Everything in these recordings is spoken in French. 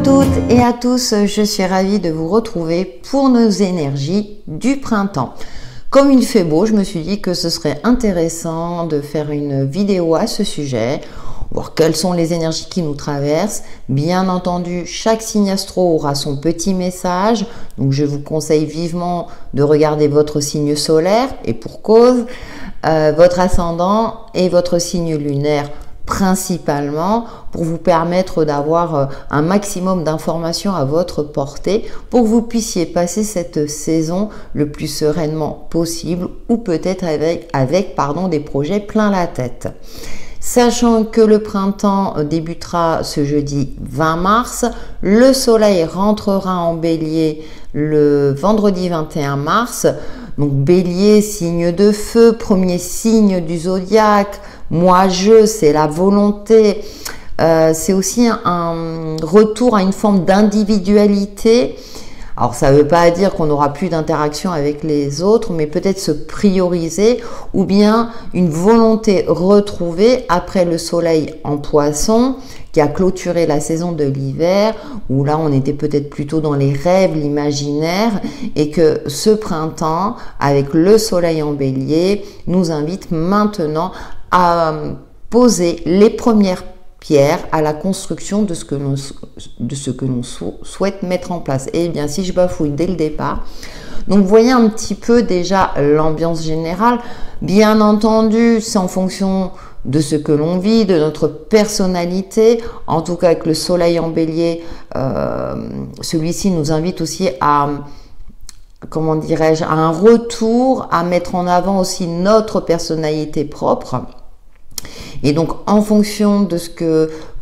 toutes et à tous, je suis ravie de vous retrouver pour nos énergies du printemps. Comme il fait beau, je me suis dit que ce serait intéressant de faire une vidéo à ce sujet, voir quelles sont les énergies qui nous traversent. Bien entendu, chaque signe astro aura son petit message, donc je vous conseille vivement de regarder votre signe solaire et pour cause, votre ascendant et votre signe lunaire principalement pour vous permettre d'avoir un maximum d'informations à votre portée pour que vous puissiez passer cette saison le plus sereinement possible ou peut-être avec des projets plein la tête. Sachant que le printemps débutera ce jeudi 20 mars, le soleil rentrera en bélier le vendredi 21 mars. Donc bélier, signe de feu, premier signe du zodiaque. Moi-je, c'est la volonté. C'est aussi un retour à une forme d'individualité. Alors, ça ne veut pas dire qu'on n'aura plus d'interaction avec les autres, mais peut-être se prioriser ou bien une volonté retrouvée après le soleil en poisson qui a clôturé la saison de l'hiver, où là, on était peut-être plutôt dans les rêves, l'imaginaire, et que ce printemps, avec le soleil en bélier, nous invite maintenant à poser les premières pierre à la construction de ce que l'on souhaite mettre en place. Et bien, si je bafouille dès le départ, donc vous voyez un petit peu déjà l'ambiance générale. Bien entendu, c'est en fonction de ce que l'on vit, de notre personnalité. En tout cas, avec le soleil en bélier, celui-ci nous invite aussi à, comment dirais-je, à un retour, à mettre en avant aussi notre personnalité propre. Et donc, en fonction de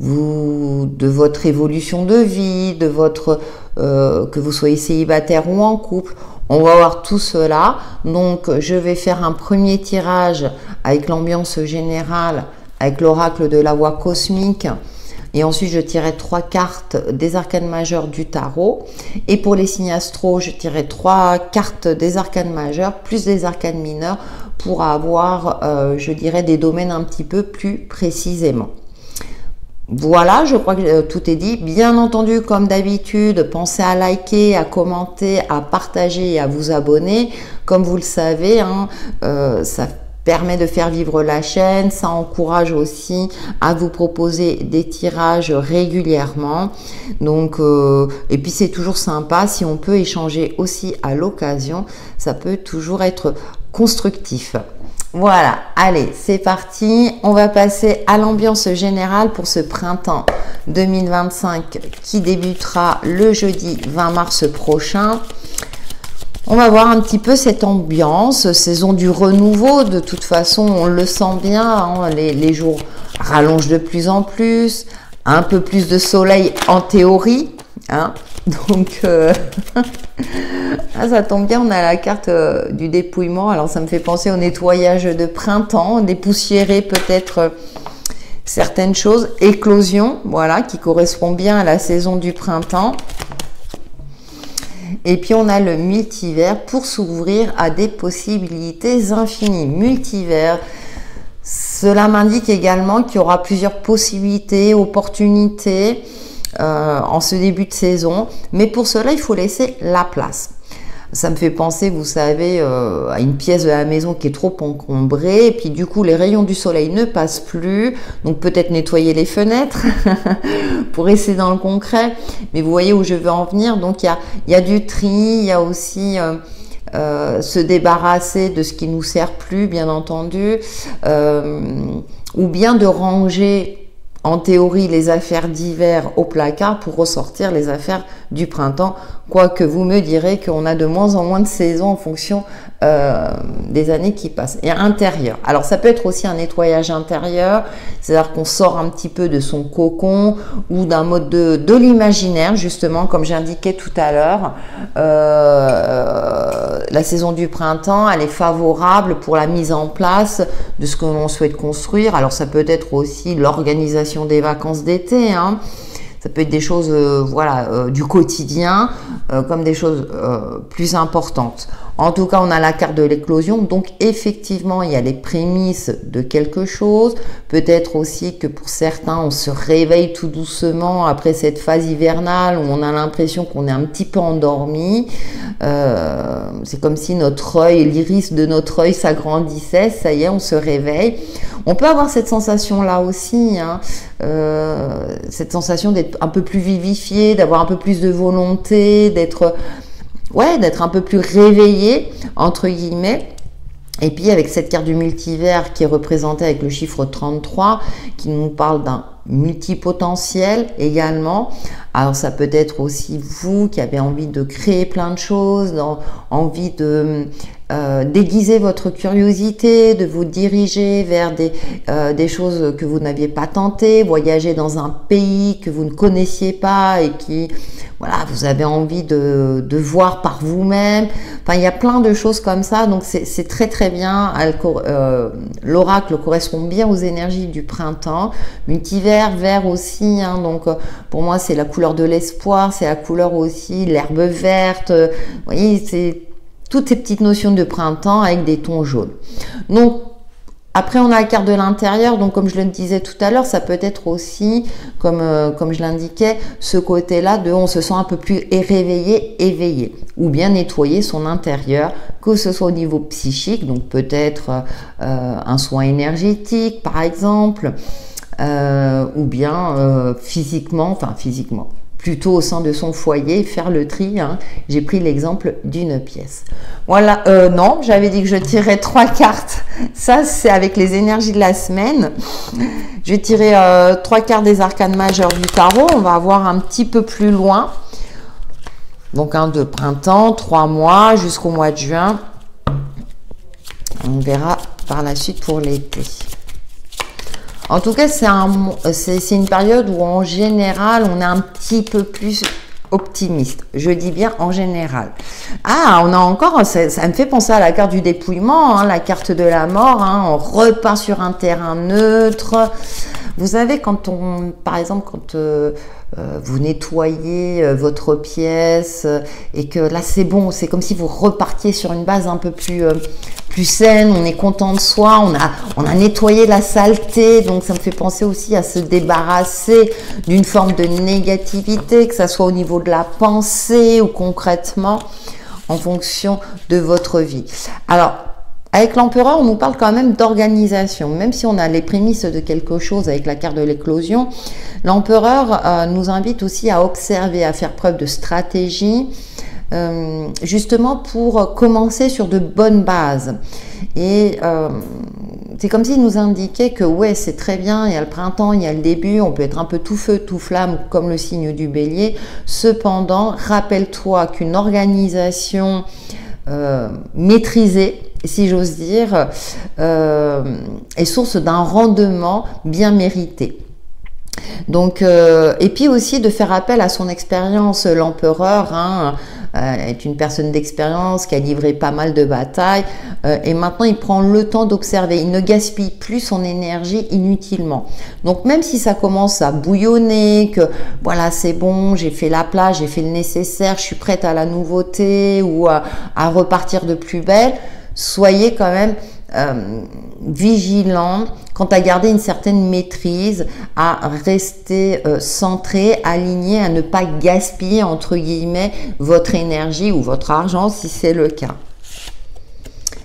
de votre évolution de vie, de votre que vous soyez célibataire ou en couple, on va voir tout cela. Donc, je vais faire un premier tirage avec l'ambiance générale, avec l'oracle de la voix cosmique. Et ensuite, je tirerai 3 cartes des arcanes majeures du tarot. Et pour les signes astro, je tirerai 3 cartes des arcanes majeures plus des arcanes mineures pour avoir, je dirais, des domaines un petit peu plus précisément. Voilà, je crois que tout est dit. Bien entendu, comme d'habitude, pensez à liker, à commenter, à partager et à vous abonner. Comme vous le savez, ça permet de faire vivre la chaîne, ça encourage aussi à vous proposer des tirages régulièrement. Donc, et puis c'est toujours sympa si on peut échanger aussi à l'occasion, ça peut toujours être constructif. Voilà, allez, c'est parti. On va passer à l'ambiance générale pour ce printemps 2025 qui débutera le jeudi 20 mars prochain. On va voir un petit peu cette ambiance, saison du renouveau. De toute façon, on le sent bien, hein, les jours rallongent de plus en plus, un peu plus de soleil en théorie. Hein. Donc, ça tombe bien, on a la carte du dépouillement. Alors, ça me fait penser au nettoyage de printemps, dépoussiérer peut-être certaines choses. Éclosion, voilà, qui correspond bien à la saison du printemps. Et puis, on a le multivers pour s'ouvrir à des possibilités infinies. Multivers, cela m'indique également qu'il y aura plusieurs possibilités, opportunités en ce début de saison. Mais pour cela, il faut laisser la place. Ça me fait penser, vous savez, à une pièce de la maison qui est trop encombrée. Et puis, du coup, les rayons du soleil ne passent plus. Donc, peut-être nettoyer les fenêtres pour rester dans le concret. Mais vous voyez où je veux en venir. Donc, il y a du tri. Il y a aussi se débarrasser de ce qui ne nous sert plus, bien entendu. Ou bien de ranger en théorie les affaires d'hiver au placard pour ressortir les affaires du printemps, quoique vous me direz qu'on a de moins en moins de saisons en fonction des années qui passent. Et intérieur, alors ça peut être aussi un nettoyage intérieur, c'est-à-dire qu'on sort un petit peu de son cocon ou d'un mode de l'imaginaire, justement, comme j'indiquais tout à l'heure. La saison du printemps, elle est favorable pour la mise en place de ce que l'on souhaite construire. Alors ça peut être aussi l'organisation des vacances d'été, hein. Ça peut être des choses du quotidien comme des choses plus importantes. En tout cas, on a la carte de l'éclosion. Donc, effectivement, il y a les prémices de quelque chose. Peut-être aussi que pour certains, on se réveille tout doucement après cette phase hivernale où on a l'impression qu'on est un petit peu endormi. C'est comme si notre œil, l'iris de notre œil s'agrandissait. Ça y est, on se réveille. On peut avoir cette sensation-là aussi, hein, cette sensation d'être un peu plus vivifié, d'avoir un peu plus de volonté, d'être un peu plus réveillé, entre guillemets. Et puis avec cette carte du multivers qui est représentée avec le chiffre 33, qui nous parle d'un multipotentiel également. Alors ça peut être aussi vous qui avez envie de créer plein de choses, envie de déguiser votre curiosité, de vous diriger vers des choses que vous n'aviez pas tentées, voyager dans un pays que vous ne connaissiez pas et qui, voilà, vous avez envie de voir par vous-même. Enfin, il y a plein de choses comme ça, donc c'est très très bien. L'oracle correspond bien aux énergies du printemps. Multivers, vert aussi, hein, donc pour moi c'est la couleur de l'espoir, c'est la couleur aussi, l'herbe verte. Vous voyez, c'est toutes ces petites notions de printemps avec des tons jaunes. Donc, après, on a la carte de l'intérieur. Donc, comme je le disais tout à l'heure, ça peut être aussi, comme je l'indiquais, ce côté-là de on se sent un peu plus réveillé, éveillé. Ou bien nettoyer son intérieur, que ce soit au niveau psychique, donc peut-être un soin énergétique, par exemple, ou bien physiquement, plutôt au sein de son foyer, faire le tri. Hein. J'ai pris l'exemple d'une pièce. Voilà, non, j'avais dit que je tirais 3 cartes. Ça, c'est avec les énergies de la semaine. Je vais tirer 3 cartes des arcanes majeures du tarot. On va voir un petit peu plus loin. Donc, de printemps, 3 mois jusqu'au mois de juin. On verra par la suite pour l'été. En tout cas, c'est une période où en général, on est un petit peu plus optimiste. Je dis bien en général. Ah, on a encore, ça me fait penser à la carte du dépouillement, hein, la carte de la mort. Hein, on repart sur un terrain neutre. Vous savez, par exemple, quand vous nettoyez votre pièce et que là c'est bon, c'est comme si vous repartiez sur une base un peu plus saine, on est content de soi, on a nettoyé la saleté, donc ça me fait penser aussi à se débarrasser d'une forme de négativité, que ça soit au niveau de la pensée ou concrètement en fonction de votre vie. Alors, avec l'empereur, on nous parle quand même d'organisation. Même si on a les prémices de quelque chose avec la carte de l'éclosion, l'empereur nous invite aussi à observer, à faire preuve de stratégie, justement pour commencer sur de bonnes bases. Et c'est comme s'il nous indiquait que ouais, c'est très bien, il y a le printemps, il y a le début, on peut être un peu tout feu, tout flamme, comme le signe du bélier. Cependant, rappelle-toi qu'une organisation maîtrisée, si j'ose dire, est source d'un rendement bien mérité. Donc, et puis aussi de faire appel à son expérience. L'empereur est une personne d'expérience qui a livré pas mal de batailles et maintenant il prend le temps d'observer. Il ne gaspille plus son énergie inutilement. Donc même si ça commence à bouillonner, que voilà c'est bon, j'ai fait la place, j'ai fait le nécessaire, je suis prête à la nouveauté ou à repartir de plus belle, soyez quand même vigilant quant à garder une certaine maîtrise, à rester centré, aligné, à ne pas gaspiller entre guillemets votre énergie ou votre argent si c'est le cas.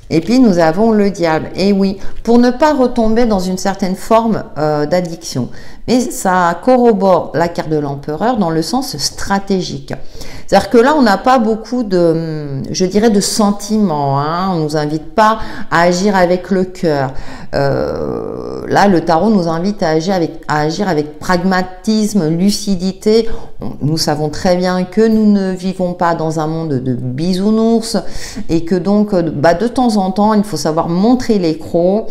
Et puis nous avons le diable. Et oui, pour ne pas retomber dans une certaine forme d'addiction. Mais ça corrobore la carte de l'empereur dans le sens stratégique. C'est-à-dire que là, on n'a pas beaucoup de, je dirais, de sentiments. Hein. On ne nous invite pas à agir avec le cœur. Là, le tarot nous invite à agir avec pragmatisme, lucidité. Nous savons très bien que nous ne vivons pas dans un monde de bisounours et que donc, de temps en temps, il faut savoir montrer les crocs,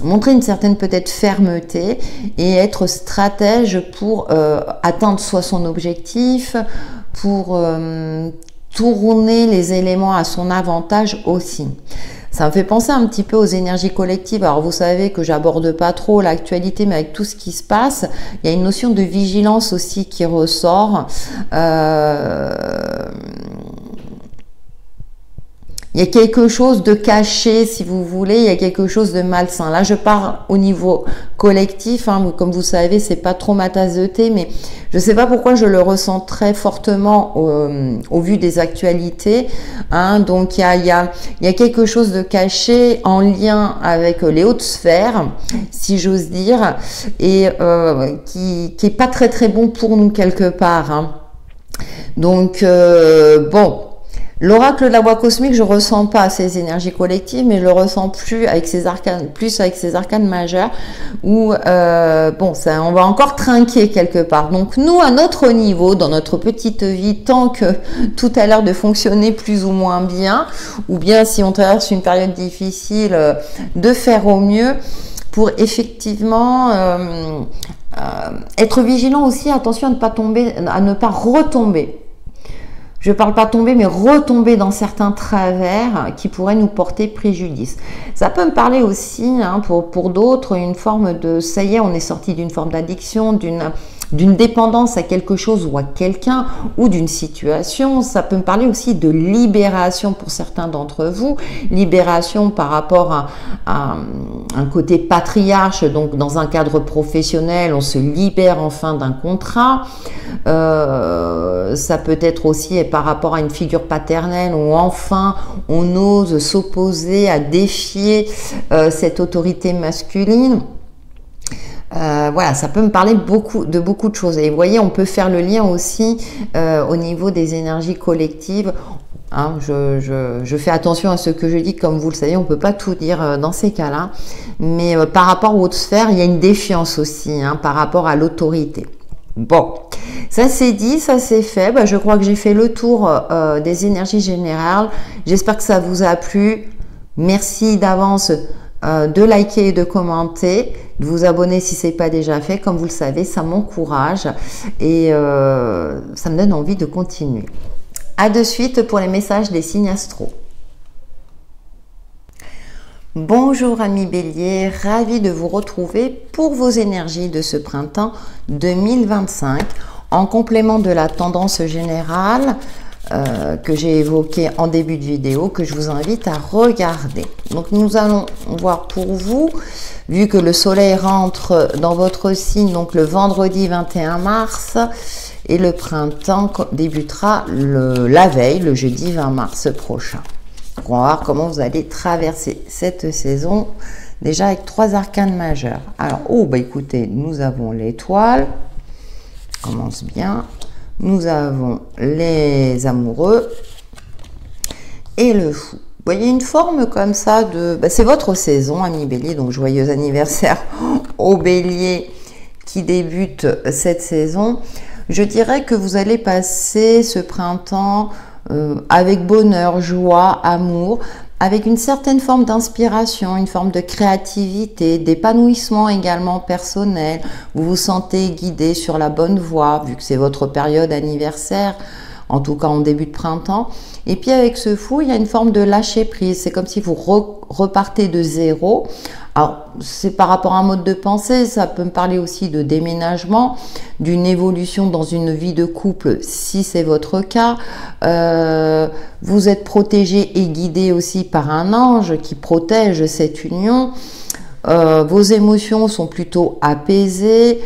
montrer une certaine peut-être fermeté et être stratège pour atteindre soit son objectif, pour tourner les éléments à son avantage aussi. Ça me fait penser un petit peu aux énergies collectives. Alors vous savez que j'aborde pas trop l'actualité, mais avec tout ce qui se passe, il y a une notion de vigilance aussi qui ressort. il y a quelque chose de caché, si vous voulez, il y a quelque chose de malsain. Là, je parle au niveau collectif, hein, comme vous savez, c'est pas trop ma tasse de thé, mais je sais pas pourquoi je le ressens très fortement au vu des actualités. Hein, donc, il y a quelque chose de caché en lien avec les hautes sphères, si j'ose dire, et qui est pas très très bon pour nous quelque part. Hein. Donc, bon. L'oracle de la voie cosmique, je ressens pas ces énergies collectives, mais je le ressens plus avec ces arcanes majeurs où bon, ça, on va encore trinquer quelque part. Donc nous, à notre niveau, dans notre petite vie, tant que tout a l'air de fonctionner plus ou moins bien, ou bien si on traverse une période difficile, de faire au mieux pour effectivement être vigilant aussi. Attention à ne pas tomber, à ne pas retomber. Je parle pas tomber, mais retomber dans certains travers qui pourraient nous porter préjudice. Ça peut me parler aussi, hein, pour d'autres, une forme de, ça y est, on est sorti d'une forme d'addiction, d'une dépendance à quelque chose ou à quelqu'un, ou d'une situation. Ça peut me parler aussi de libération pour certains d'entre vous, libération par rapport à un côté patriarche, donc dans un cadre professionnel, on se libère enfin d'un contrat. Ça peut être aussi par rapport à une figure paternelle où enfin on ose s'opposer à défier cette autorité masculine. Voilà, ça peut me parler de beaucoup de choses. Et vous voyez, on peut faire le lien aussi au niveau des énergies collectives. Hein, je fais attention à ce que je dis, comme vous le savez, on ne peut pas tout dire dans ces cas-là. Mais par rapport aux hautes sphères, il y a une défiance aussi, hein, par rapport à l'autorité. Bon, ça c'est dit, ça c'est fait. Je crois que j'ai fait le tour des énergies générales. J'espère que ça vous a plu. Merci d'avance de liker et de commenter, de vous abonner si ce n'est pas déjà fait. Comme vous le savez, ça m'encourage et ça me donne envie de continuer. À de suite pour les messages des signes astro. Bonjour amis Bélier, ravi de vous retrouver pour vos énergies de ce printemps 2025 en complément de la tendance générale que j'ai évoquée en début de vidéo, que je vous invite à regarder. Donc nous allons voir pour vous, vu que le soleil rentre dans votre signe donc le vendredi 21 mars et le printemps débutera la veille, le jeudi 20 mars prochain. On va voir comment vous allez traverser cette saison, déjà avec 3 arcanes majeurs. Alors, écoutez, nous avons l'étoile, commence bien. Nous avons les amoureux et le fou. Vous voyez une forme comme ça de... c'est votre saison, amis Bélier, donc joyeux anniversaire aux Béliers qui débutent cette saison. Je dirais que vous allez passer ce printemps avec bonheur, joie, amour, avec une certaine forme d'inspiration, une forme de créativité, d'épanouissement également personnel. Vous vous sentez guidé sur la bonne voie, vu que c'est votre période anniversaire, en tout cas en début de printemps. Et puis avec ce fou, il y a une forme de lâcher prise. C'est comme si vous repartez de zéro. Alors, c'est par rapport à un mode de pensée, ça peut me parler aussi de déménagement, d'une évolution dans une vie de couple, si c'est votre cas. Vous êtes protégé et guidé aussi par un ange qui protège cette union. Vos émotions sont plutôt apaisées.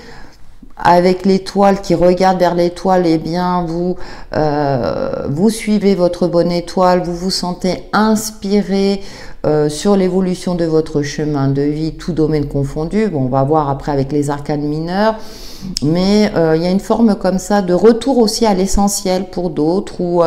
Avec l'étoile qui regarde vers l'étoile, eh bien vous suivez votre bonne étoile, vous vous sentez inspiré sur l'évolution de votre chemin de vie, tout domaine confondu. Bon, on va voir après avec les arcanes mineurs, mais il y a une forme comme ça de retour aussi à l'essentiel pour d'autres, où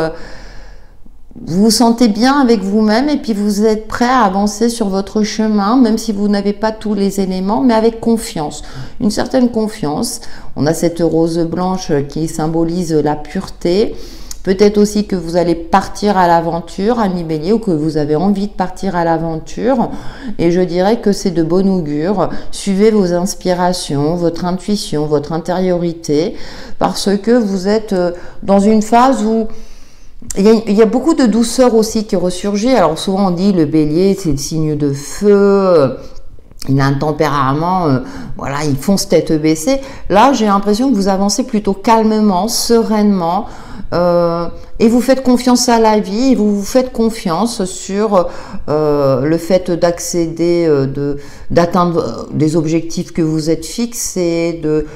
vous vous sentez bien avec vous-même et puis vous êtes prêt à avancer sur votre chemin, même si vous n'avez pas tous les éléments, mais avec confiance, une certaine confiance. On a cette rose blanche qui symbolise la pureté. Peut-être aussi que vous allez partir à l'aventure, amis Bélier, ou que vous avez envie de partir à l'aventure. Et je dirais que c'est de bon augure. Suivez vos inspirations, votre intuition, votre intériorité, parce que vous êtes dans une phase où il y a beaucoup de douceur aussi qui ressurgit. Alors souvent on dit le Bélier c'est le signe de feu, il a un tempérament, voilà, il fonce tête baissée. Là, j'ai l'impression que vous avancez plutôt calmement, sereinement, et vous faites confiance à la vie, et vous vous faites confiance sur le fait d'accéder, d'atteindre des objectifs que vous êtes fixés, de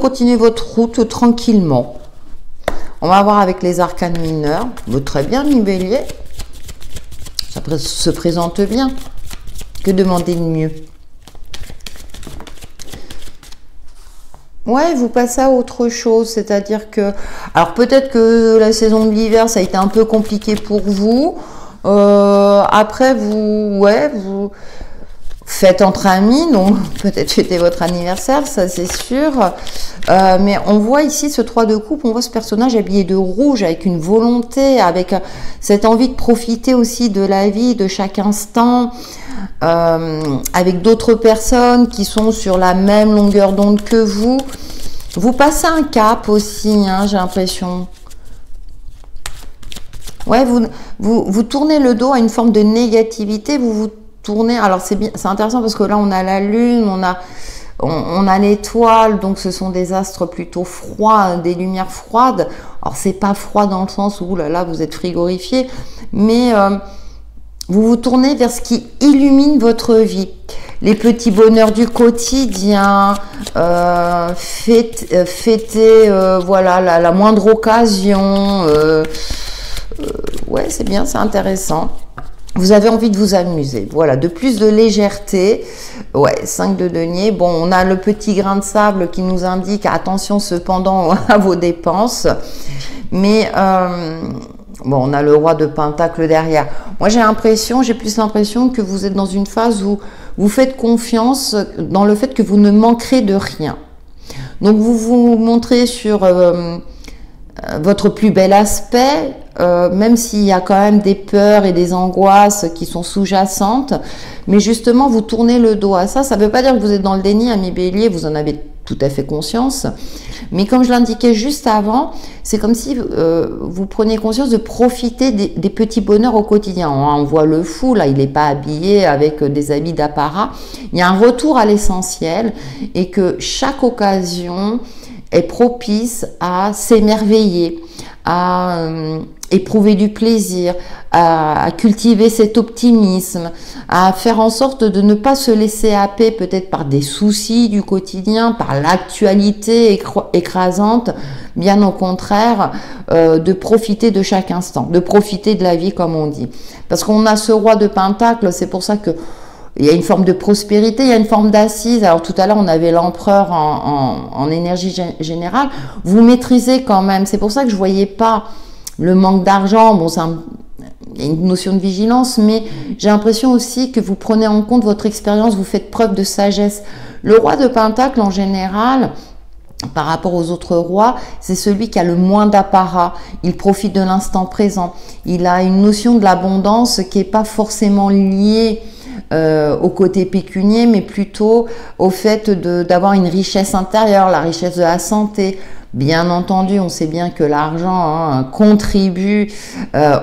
continuer votre route tranquillement. On va voir avec les arcanes mineurs. Très bien, mi Bélier. Ça se présente bien. Que demander de mieux? Ouais, vous passez à autre chose, c'est-à-dire que... Alors peut-être que la saison de l'hiver, ça a été un peu compliqué pour vous. Après, vous faites entre amis, donc peut-être fêter votre anniversaire, ça c'est sûr. Mais on voit ici ce 3 de coupe, on voit ce personnage habillé de rouge avec une volonté, avec cette envie de profiter aussi de la vie, de chaque instant, avec d'autres personnes qui sont sur la même longueur d'onde que vous. Vous passez un cap aussi, hein, j'ai l'impression. Ouais, vous tournez le dos à une forme de négativité, vous tournez. Alors c'est bien, c'est intéressant parce que là on a la lune, on a l'étoile, donc ce sont des astres plutôt froids, des lumières froides. Alors c'est pas froid dans le sens où là vous êtes frigorifié, mais vous vous tournez vers ce qui illumine votre vie. Les petits bonheurs du quotidien, fêter voilà, la moindre occasion. Ouais, c'est bien, c'est intéressant. Vous avez envie de vous amuser, voilà, de plus de légèreté. Ouais, 5 de denier. Bon, on a le petit grain de sable qui nous indique attention cependant à vos dépenses. Mais bon, on a le roi de pentacle derrière. Moi, j'ai plus l'impression que vous êtes dans une phase où vous faites confiance dans le fait que vous ne manquerez de rien. Donc, vous vous montrez sur votre plus bel aspect, même s'il y a quand même des peurs et des angoisses qui sont sous-jacentes. Mais justement, vous tournez le dos à ça. Ça ne veut pas dire que vous êtes dans le déni, ami Bélier, vous en avez tout à fait conscience. Mais comme je l'indiquais juste avant, c'est comme si vous preniez conscience de profiter des petits bonheurs au quotidien. On voit le fou, là, il n'est pas habillé avec des habits d'apparat. Il y a un retour à l'essentiel et que chaque occasion est propice à s'émerveiller, à éprouver du plaisir, à cultiver cet optimisme, à faire en sorte de ne pas se laisser happer peut-être par des soucis du quotidien, par l'actualité écrasante, bien au contraire, de profiter de chaque instant, de profiter de la vie comme on dit. Parce qu'on a ce roi de pentacle, c'est pour ça que il y a une forme de prospérité, il y a une forme d'assise. Alors tout à l'heure, on avait l'empereur en énergie générale. Vous maîtrisez quand même. C'est pour ça que je ne voyais pas le manque d'argent. Bon, il y a une notion de vigilance, mais j'ai l'impression aussi que vous prenez en compte votre expérience, vous faites preuve de sagesse. Le roi de pentacle, en général, par rapport aux autres rois, c'est celui qui a le moins d'apparat. Il profite de l'instant présent. Il a une notion de l'abondance qui n'est pas forcément liée au côté pécunier, mais plutôt au fait d'avoir une richesse intérieure, la richesse de la santé. Bien entendu, on sait bien que l'argent contribue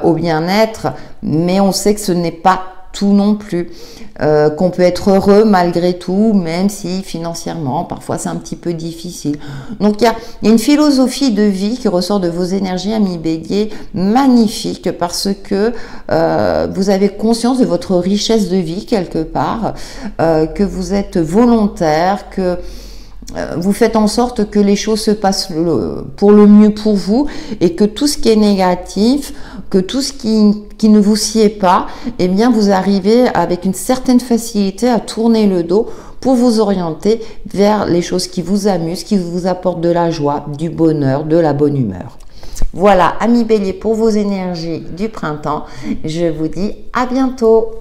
au bien-être, mais on sait que ce n'est pas tout non plus, qu'on peut être heureux malgré tout, même si financièrement, parfois c'est un petit peu difficile. Donc il y a une philosophie de vie qui ressort de vos énergies, ami Bélier, magnifique, parce que vous avez conscience de votre richesse de vie quelque part, que vous êtes volontaire, que vous faites en sorte que les choses se passent pour le mieux pour vous et que tout ce qui est négatif, que tout ce qui ne vous sied pas, eh bien vous arrivez avec une certaine facilité à tourner le dos pour vous orienter vers les choses qui vous amusent, qui vous apportent de la joie, du bonheur, de la bonne humeur. Voilà, amis Bélier, pour vos énergies du printemps. Je vous dis à bientôt.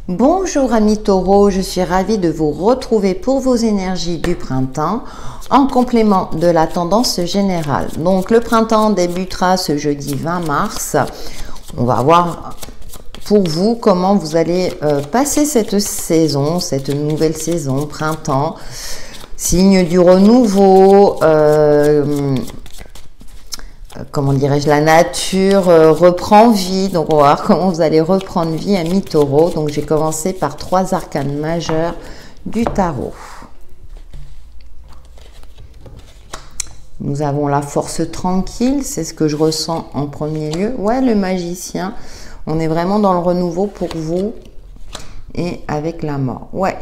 Bonjour amis Taureau, je suis ravie de vous retrouver pour vos énergies du printemps en complément de la tendance générale. Donc le printemps débutera ce jeudi 20 mars. On va voir pour vous comment vous allez passer cette saison, cette nouvelle saison, printemps, signe du renouveau, comment dirais-je, la nature reprend vie. Donc on va voir comment vous allez reprendre vie, amis taureaux. Donc j'ai commencé par 3 arcanes majeures du tarot. Nous avons la force tranquille, c'est ce que je ressens en premier lieu. Ouais, le magicien, on est vraiment dans le renouveau pour vous et avec la mort. Ouais.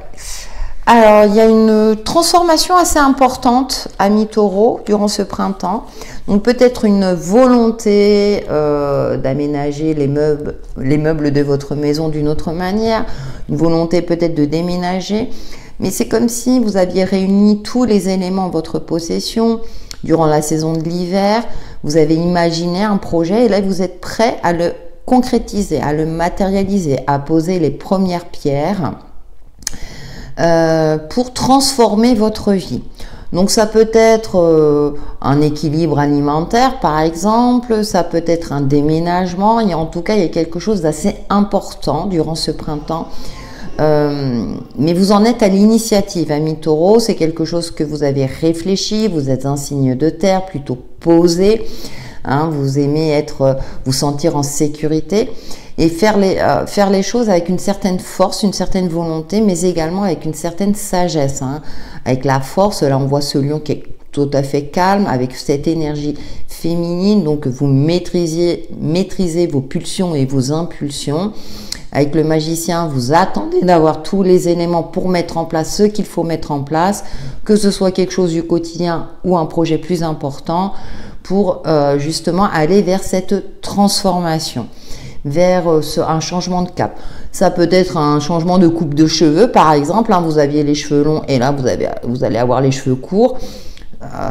Alors, il y a une transformation assez importante, amis taureaux, durant ce printemps. Donc, peut-être une volonté d'aménager les meubles de votre maison d'une autre manière, une volonté peut-être de déménager. Mais c'est comme si vous aviez réuni tous les éléments en votre possession durant la saison de l'hiver. Vous avez imaginé un projet et là, vous êtes prêt à le concrétiser, à le matérialiser, à poser les premières pierres pour transformer votre vie. Donc ça peut être un équilibre alimentaire par exemple, ça peut être un déménagement, et en tout cas il y a quelque chose d'assez important durant ce printemps. Mais vous en êtes à l'initiative, amis taureaux, c'est quelque chose que vous avez réfléchi, vous êtes un signe de terre plutôt posé, hein, vous aimez vous sentir en sécurité et faire les choses avec une certaine force, une certaine volonté, mais également avec une certaine sagesse. Hein. Avec la force, là on voit ce lion qui est tout à fait calme, avec cette énergie féminine, donc vous maîtrisez vos pulsions et vos impulsions. Avec le magicien, vous attendez d'avoir tous les éléments pour mettre en place ce qu'il faut mettre en place, que ce soit quelque chose du quotidien ou un projet plus important, pour justement aller vers cette transformation, vers un changement de cap. Ça peut être un changement de coupe de cheveux, par exemple, hein, vous aviez les cheveux longs et là vous allez avoir les cheveux courts.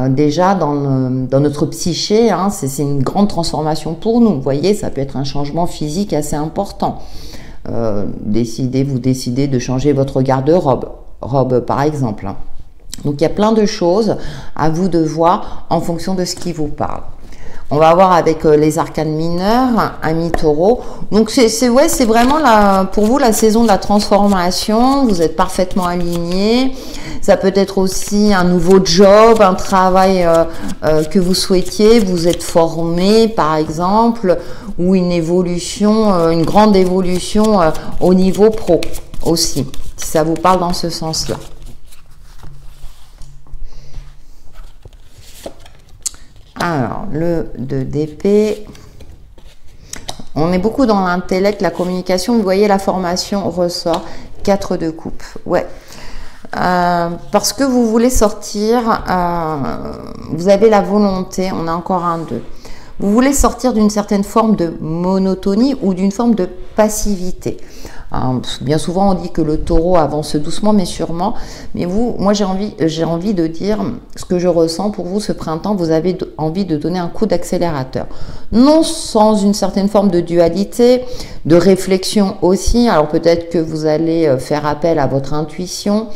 Déjà dans notre psyché, hein, c'est une grande transformation pour nous. Vous voyez, ça peut être un changement physique assez important. Vous décidez de changer votre garde-robe par exemple. Donc il y a plein de choses à vous de voir en fonction de ce qui vous parle. On va voir avec les arcanes mineurs, amis taureaux. Donc c'est vraiment pour vous la saison de la transformation. Vous êtes parfaitement alignés. Ça peut être aussi un nouveau job, un travail que vous souhaitiez. Vous êtes formé par exemple, ou une évolution, une grande évolution au niveau pro aussi, si ça vous parle dans ce sens-là. Alors, le 2 d'épée, on est beaucoup dans l'intellect, la communication. Vous voyez, la formation ressort 4 de coupe. Ouais. Parce que vous voulez sortir, vous avez la volonté, on a encore un 2. Vous voulez sortir d'une certaine forme de monotonie ou d'une forme de passivité. Bien souvent, on dit que le taureau avance doucement mais sûrement. Mais vous, moi, j'ai envie de dire ce que je ressens pour vous ce printemps. Vous avez envie de donner un coup d'accélérateur. Non sans une certaine forme de dualité, de réflexion aussi. Alors peut-être que vous allez faire appel à votre intuition.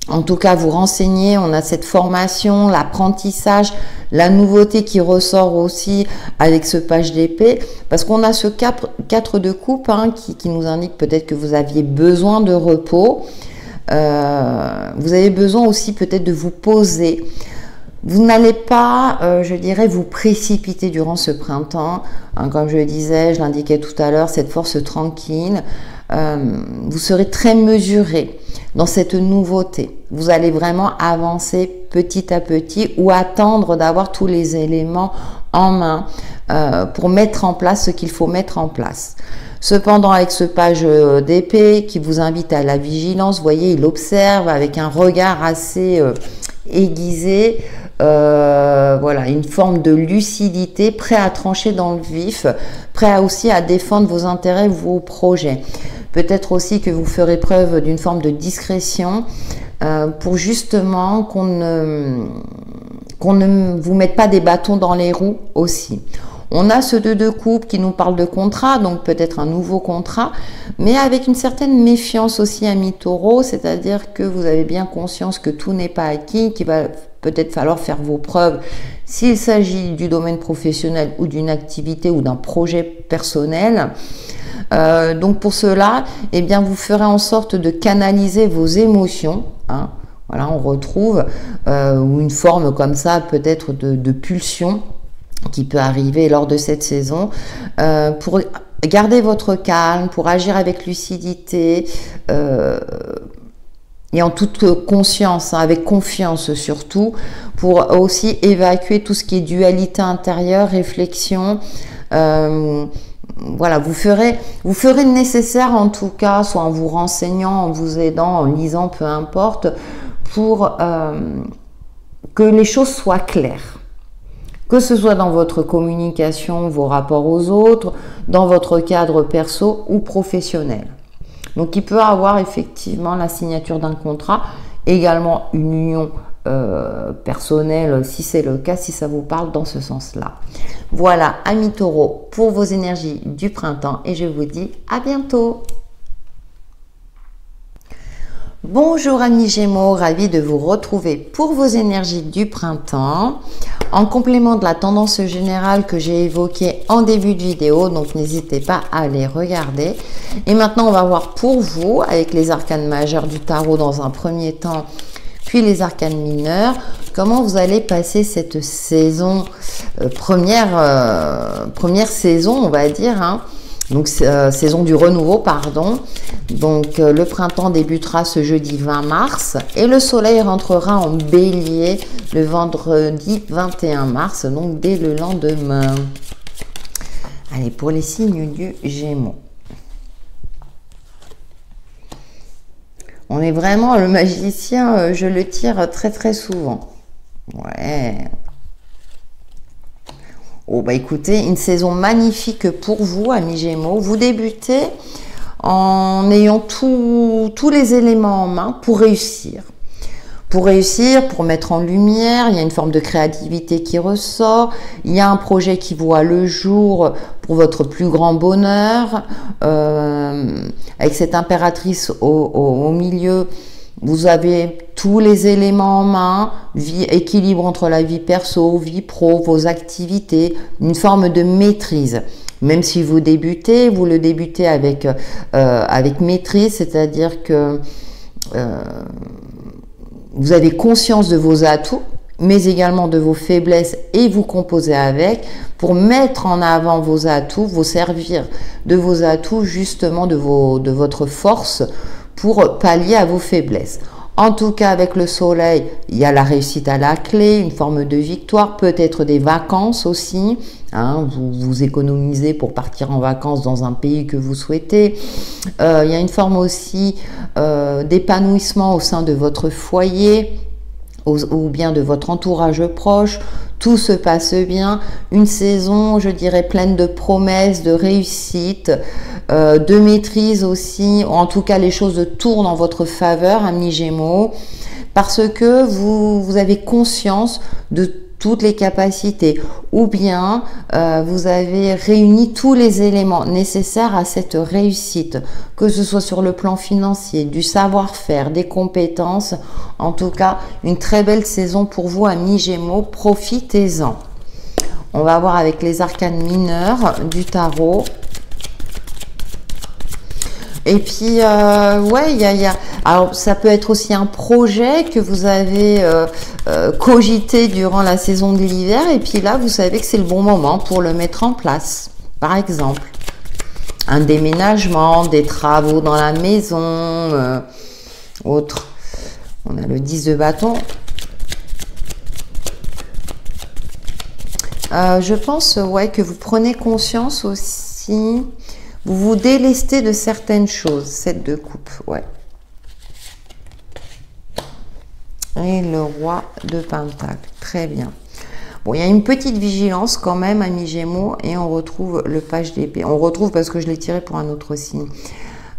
En tout cas, vous renseigner, on a cette formation, l'apprentissage, la nouveauté qui ressort aussi avec ce page d'épée, parce qu'on a ce 4 de coupe hein, qui nous indique peut-être que vous aviez besoin de repos, vous avez besoin aussi peut-être de vous poser. Vous n'allez pas, je dirais, vous précipiter durant ce printemps. Hein, comme je le disais, je l'indiquais tout à l'heure, cette force tranquille. Vous serez très mesuré dans cette nouveauté. Vous allez vraiment avancer petit à petit ou attendre d'avoir tous les éléments en main pour mettre en place ce qu'il faut mettre en place. Cependant, avec ce page d'épée qui vous invite à la vigilance, vous voyez, il observe avec un regard assez aiguisé, voilà, une forme de lucidité, prêt à trancher dans le vif, prêt aussi à défendre vos intérêts, vos projets. Peut-être aussi que vous ferez preuve d'une forme de discrétion pour justement qu'on ne vous mette pas des bâtons dans les roues aussi. On a ce 2 de coupe qui nous parle de contrat, donc peut-être un nouveau contrat, mais avec une certaine méfiance aussi, amis taureaux, c'est-à-dire que vous avez bien conscience que tout n'est pas acquis, qu'il va peut-être falloir faire vos preuves s'il s'agit du domaine professionnel ou d'une activité ou d'un projet personnel. Donc pour cela, eh bien, vous ferez en sorte de canaliser vos émotions, hein, Voilà, on retrouve ou une forme comme ça, peut-être de pulsion qui peut arriver lors de cette saison, pour garder votre calme, pour agir avec lucidité et en toute conscience, hein, avec confiance surtout, pour aussi évacuer tout ce qui est dualité intérieure, réflexion. Voilà, vous ferez le nécessaire en tout cas, soit en vous renseignant, en vous aidant, en lisant, peu importe, pour que les choses soient claires. Que ce soit dans votre communication, vos rapports aux autres, dans votre cadre perso ou professionnel. Donc il peut avoir effectivement la signature d'un contrat, également une union personnelle si c'est le cas, si ça vous parle dans ce sens-là. Voilà, amis taureaux, pour vos énergies du printemps et je vous dis à bientôt. Bonjour amis Gémeaux, ravi de vous retrouver pour vos énergies du printemps. En complément de la tendance générale que j'ai évoquée en début de vidéo, donc n'hésitez pas à aller regarder. Et maintenant, on va voir pour vous, avec les arcanes majeures du tarot dans un premier temps, puis les arcanes mineurs, comment vous allez passer cette saison, première saison, on va dire, hein. Donc saison du renouveau, pardon. Donc le printemps débutera ce jeudi 20 mars et le soleil rentrera en bélier le vendredi 21 mars, donc dès le lendemain. Allez, pour les signes du Gémeaux. On est vraiment le magicien, je le tire très très souvent. Ouais. Oh bah écoutez, une saison magnifique pour vous, amis Gémeaux. Vous débutez en ayant tous les éléments en main pour réussir. Pour réussir, pour mettre en lumière, il y a une forme de créativité qui ressort. Il y a un projet qui voit le jour pour votre plus grand bonheur. Avec cette impératrice au milieu, vous avez tous les éléments en main, équilibre entre la vie perso, vie pro, vos activités, une forme de maîtrise. Même si vous débutez, vous le débutez avec maîtrise, c'est-à-dire que vous avez conscience de vos atouts, mais également de vos faiblesses et vous composez avec pour mettre en avant vos atouts, vous servir de vos atouts, justement de votre force, pour pallier à vos faiblesses. En tout cas, avec le soleil, il y a la réussite à la clé, une forme de victoire, peut-être des vacances aussi. Hein, vous économisez pour partir en vacances dans un pays que vous souhaitez. Il y a une forme aussi d'épanouissement au sein de votre foyer ou bien de votre entourage proche. Tout se passe bien. Une saison, je dirais, pleine de promesses, de réussite, de maîtrise aussi. En tout cas, les choses tournent en votre faveur, amis Gémeaux, parce que vous avez conscience de toutes les capacités, ou bien vous avez réuni tous les éléments nécessaires à cette réussite, que ce soit sur le plan financier, du savoir-faire, des compétences. En tout cas, une très belle saison pour vous, amis Gémeaux, profitez-en. On va voir avec les arcanes mineurs du tarot. Et puis, ouais, alors ça peut être aussi un projet que vous avez cogité durant la saison de l'hiver. Et puis là, vous savez que c'est le bon moment pour le mettre en place. Par exemple, un déménagement, des travaux dans la maison, autre. On a le 10 de bâton. Je pense, ouais, que vous prenez conscience aussi. Vous vous délestez de certaines choses, 7 de coupe, ouais. Et le roi de Pentacle, très bien. Bon, il y a une petite vigilance quand même, amis Gémeaux, et on retrouve le page d'épée. On retrouve parce que je l'ai tiré pour un autre signe.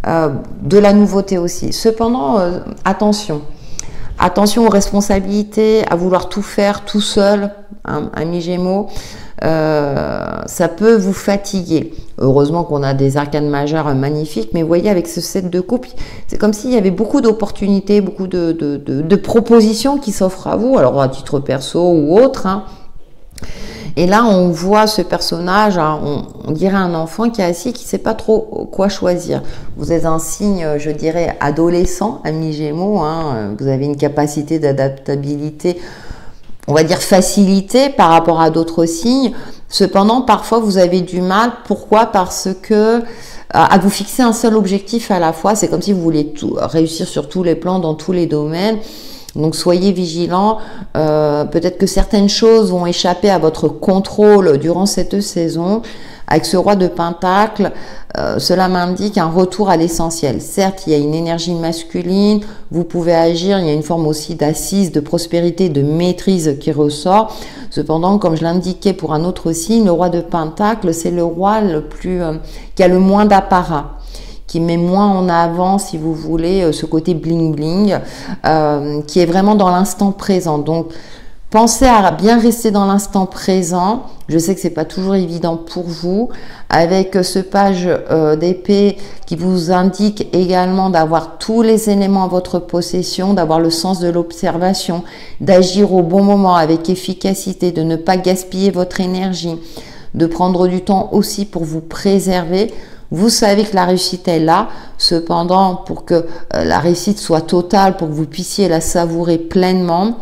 De la nouveauté aussi. Cependant, attention. Attention aux responsabilités, à vouloir tout faire tout seul, hein, amis Gémeaux. Ça peut vous fatiguer. Heureusement qu'on a des arcanes majeures magnifiques, mais vous voyez, avec ce 7 de coupe, c'est comme s'il y avait beaucoup d'opportunités, beaucoup de propositions qui s'offrent à vous, alors à titre perso ou autre, hein. Et là, on voit ce personnage, hein, on dirait un enfant qui est assis, qui ne sait pas trop quoi choisir. Vous êtes un signe, je dirais, adolescent, ami Gémeaux. Hein, vous avez une capacité d'adaptabilité, on va dire facilité par rapport à d'autres signes. Cependant, parfois, vous avez du mal. Pourquoi? Parce que à vous fixer un seul objectif à la fois. C'est comme si vous voulez réussir sur tous les plans, dans tous les domaines. Donc soyez vigilants, peut-être que certaines choses vont échapper à votre contrôle durant cette saison. Avec ce roi de Pentacle, cela m'indique un retour à l'essentiel. Certes, il y a une énergie masculine, vous pouvez agir, il y a une forme aussi d'assise, de prospérité, de maîtrise qui ressort. Cependant, comme je l'indiquais pour un autre signe, le roi de Pentacle, c'est le roi le plus qui a le moins d'apparat, qui met moins en avant, si vous voulez, ce côté bling-bling, qui est vraiment dans l'instant présent. Donc, pensez à bien rester dans l'instant présent. Je sais que c'est pas toujours évident pour vous. Avec ce page d'épée qui vous indique également d'avoir tous les éléments à votre possession, d'avoir le sens de l'observation, d'agir au bon moment avec efficacité, de ne pas gaspiller votre énergie, de prendre du temps aussi pour vous préserver. Vous savez que la réussite est là, cependant, pour que la réussite soit totale, pour que vous puissiez la savourer pleinement,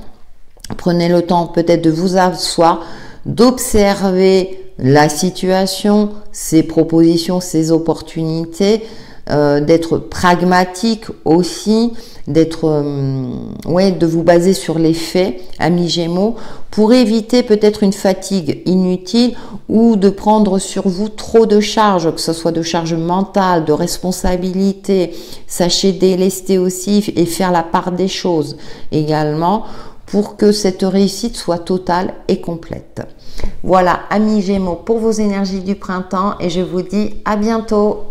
prenez le temps peut-être de vous asseoir, d'observer la situation, ses propositions, ses opportunités, d'être pragmatique aussi, de vous baser sur les faits, amis Gémeaux, pour éviter peut-être une fatigue inutile ou de prendre sur vous trop de charges, que ce soit de charges mentales, de responsabilités. Sachez délester aussi et faire la part des choses également pour que cette réussite soit totale et complète. Voilà, amis Gémeaux, pour vos énergies du printemps et je vous dis à bientôt.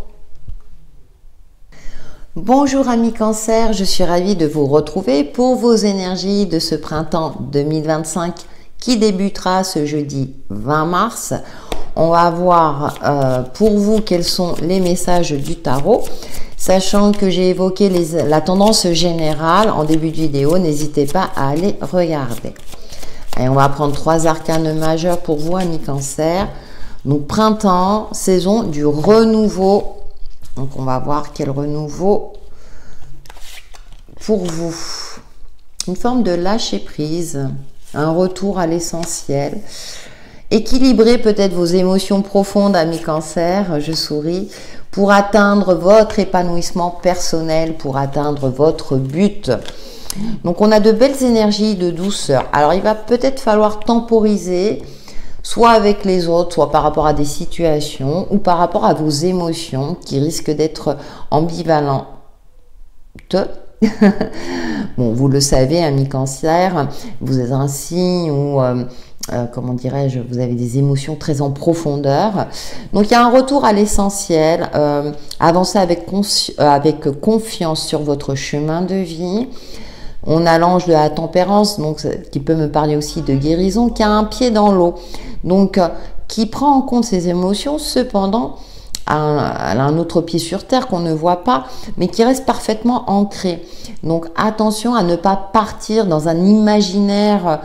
Bonjour amis Cancer, je suis ravie de vous retrouver pour vos énergies de ce printemps 2025 qui débutera ce jeudi 20 mars. On va voir pour vous quels sont les messages du tarot. Sachant que j'ai évoqué la tendance générale en début de vidéo, n'hésitez pas à aller regarder. Et on va prendre 3 arcanes majeurs pour vous amis Cancer. Donc printemps, saison du renouveau. Donc, on va voir quel renouveau pour vous. Une forme de lâcher prise, un retour à l'essentiel. Équilibrez peut-être vos émotions profondes, amis Cancer, je souris, pour atteindre votre épanouissement personnel, pour atteindre votre but. Donc, on a de belles énergies de douceur. Alors, il va peut-être falloir temporiser, soit avec les autres, soit par rapport à des situations ou par rapport à vos émotions qui risquent d'être ambivalentes. Bon, vous le savez, amis Cancer, vous êtes un signe où, comment dirais-je, vous avez des émotions très en profondeur. Donc, il y a un retour à l'essentiel. Avancez avec confiance sur votre chemin de vie. On a l'ange de la tempérance, donc qui peut me parler aussi de guérison, qui a un pied dans l'eau, donc qui prend en compte ses émotions, cependant, elle a un autre pied sur terre qu'on ne voit pas, mais qui reste parfaitement ancré. Donc attention à ne pas partir dans un imaginaire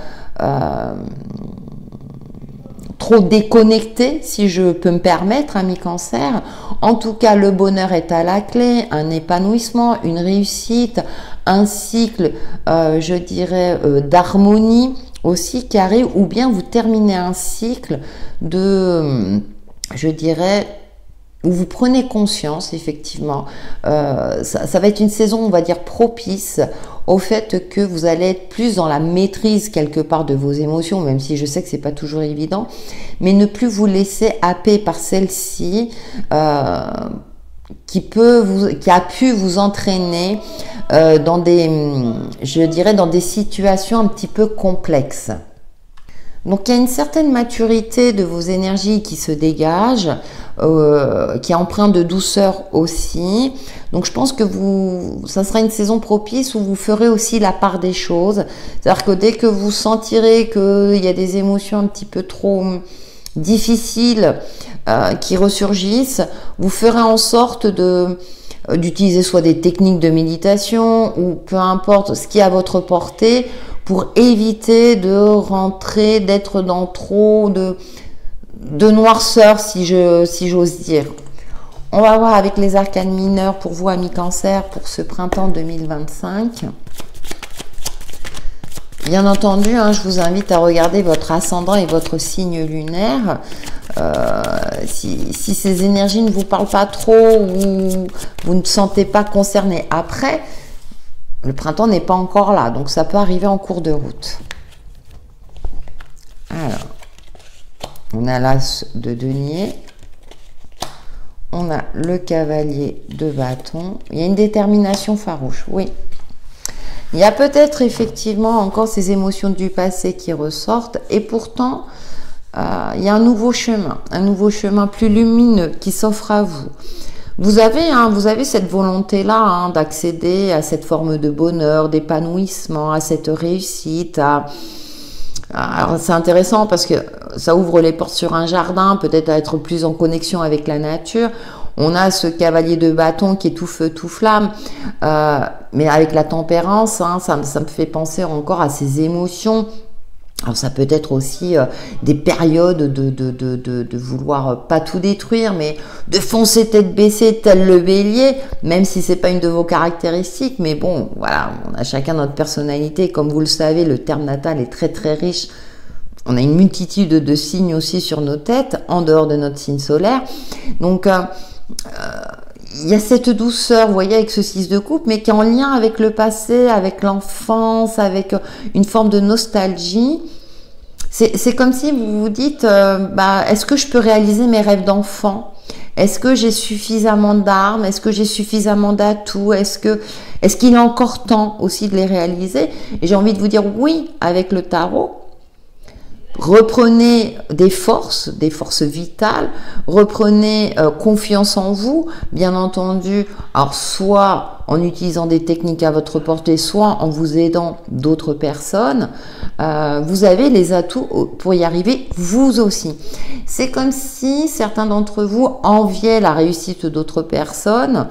trop déconnecté, si je peux me permettre, amis Cancer. En tout cas, le bonheur est à la clé, un épanouissement, une réussite, un cycle, je dirais, d'harmonie aussi qui arrive, ou bien vous terminez un cycle de, je dirais, où vous prenez conscience, effectivement. Ça va être une saison, on va dire, propice au fait que vous allez être plus dans la maîtrise quelque part de vos émotions, même si je sais que c'est pas toujours évident, mais ne plus vous laisser happer par celle-ci qui a pu vous entraîner dans des, je dirais, dans des situations un petit peu complexes. Donc, il y a une certaine maturité de vos énergies qui se dégage, qui est empreinte de douceur aussi. Donc, je pense que ça sera une saison propice où vous ferez aussi la part des choses. C'est-à-dire que dès que vous sentirez qu'il y a des émotions un petit peu trop difficiles qui ressurgissent, vous ferez en sorte de d'utiliser soit des techniques de méditation ou peu importe ce qui est à votre portée pour éviter de rentrer, d'être dans trop de noirceur, si j'ose dire. On va voir avec les arcanes mineurs pour vous, amis Cancer, pour ce printemps 2025. Bien entendu, hein, je vous invite à regarder votre ascendant et votre signe lunaire. Si ces énergies ne vous parlent pas trop ou vous ne sentez pas concerné après, le printemps n'est pas encore là, donc ça peut arriver en cours de route. Alors, on a l'as de denier, on a le cavalier de bâton. Il y a une détermination farouche, oui. Il y a peut-être effectivement encore ces émotions du passé qui ressortent et pourtant il y a un nouveau chemin plus lumineux qui s'offre à vous. Vous avez cette volonté-là d'accéder à cette forme de bonheur, d'épanouissement, à cette réussite. Alors c'est intéressant parce que ça ouvre les portes sur un jardin, peut-être à être plus en connexion avec la nature. On a ce cavalier de bâton qui est tout feu, tout flamme, mais avec la tempérance, ça me fait penser encore à ces émotions. Alors ça peut être aussi des périodes de vouloir pas tout détruire, mais de foncer tête baissée tel le bélier, même si c'est pas une de vos caractéristiques. Mais bon, voilà, on a chacun notre personnalité. Comme vous le savez, le terme natal est très très riche. On a une multitude de signes aussi sur nos têtes, en dehors de notre signe solaire. Donc il y a cette douceur, vous voyez, avec ce 6 de coupe, mais qui est en lien avec le passé, avec l'enfance, avec une forme de nostalgie. C'est comme si vous vous dites, est-ce que je peux réaliser mes rêves d'enfant? Est-ce que j'ai suffisamment d'armes? Est-ce que j'ai suffisamment d'atouts? Est-ce qu'il est encore temps aussi de les réaliser? Et j'ai envie de vous dire oui, avec le tarot. Reprenez des forces vitales, reprenez confiance en vous, bien entendu, alors soit en utilisant des techniques à votre portée, soit en vous aidant d'autres personnes. Vous avez les atouts pour y arriver, vous aussi. C'est comme si certains d'entre vous enviaient la réussite d'autres personnes.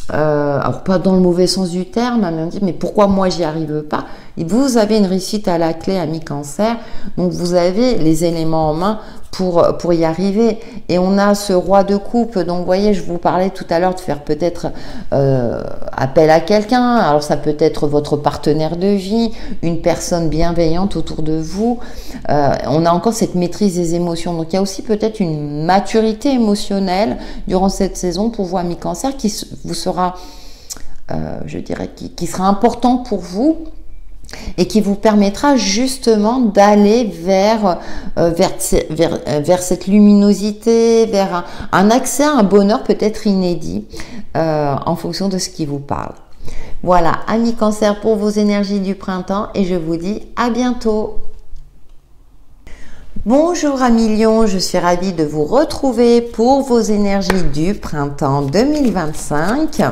Alors pas dans le mauvais sens du terme, mais on dit mais pourquoi moi j'y arrive pas? Et vous avez une réussite à la clé, ami Cancer, donc vous avez les éléments en main pour y arriver. Et on a ce roi de coupe, donc vous voyez, je vous parlais tout à l'heure de faire peut-être appel à quelqu'un. Alors ça peut être votre partenaire de vie, une personne bienveillante autour de vous. On a encore cette maîtrise des émotions, donc il y a aussi peut-être une maturité émotionnelle durant cette saison pour vous, ami Cancer, qui vous sera, je dirais, qui sera important pour vous, et qui vous permettra justement d'aller vers cette luminosité, vers un accès à un bonheur peut-être inédit en fonction de ce qui vous parle. Voilà, amis Cancer, pour vos énergies du printemps, et je vous dis à bientôt. Bonjour amis Lions, je suis ravie de vous retrouver pour vos énergies du printemps 2025.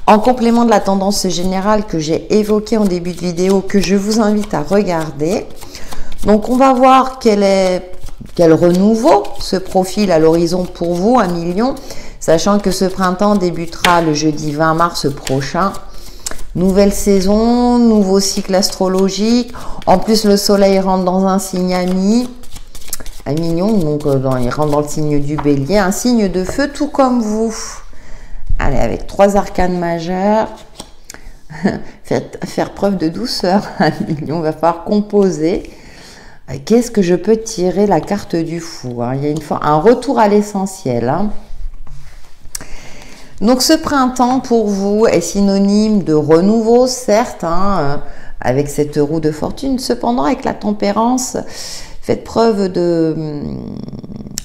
En complément de la tendance générale que j'ai évoquée en début de vidéo, que je vous invite à regarder. Donc on va voir quel renouveau se profile à l'horizon pour vous, amis Lions, sachant que ce printemps débutera le jeudi 20 mars prochain. Nouvelle saison, nouveau cycle astrologique. En plus, le soleil rentre dans un signe ami. Amis Lions, donc il rentre dans le signe du bélier, un signe de feu tout comme vous. Allez, avec 3 arcanes majeures, faire preuve de douceur. On va falloir composer. Qu'est-ce que je peux tirer? La carte du fou. Il y a un retour à l'essentiel. Donc ce printemps pour vous est synonyme de renouveau, certes, avec cette roue de fortune. Cependant, avec la tempérance, faites preuve de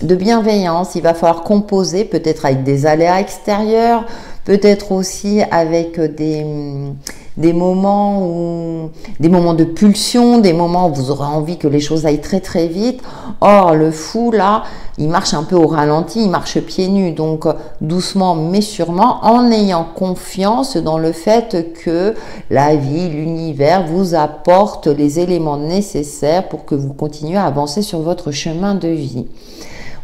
bienveillance. Il va falloir composer, peut-être avec des aléas extérieurs, peut-être aussi avec des moments de pulsion, des moments où vous aurez envie que les choses aillent très très vite. Or, le fou, là, il marche un peu au ralenti, il marche pieds nus, donc doucement mais sûrement, en ayant confiance dans le fait que la vie, l'univers vous apporte les éléments nécessaires pour que vous continuiez à avancer sur votre chemin de vie.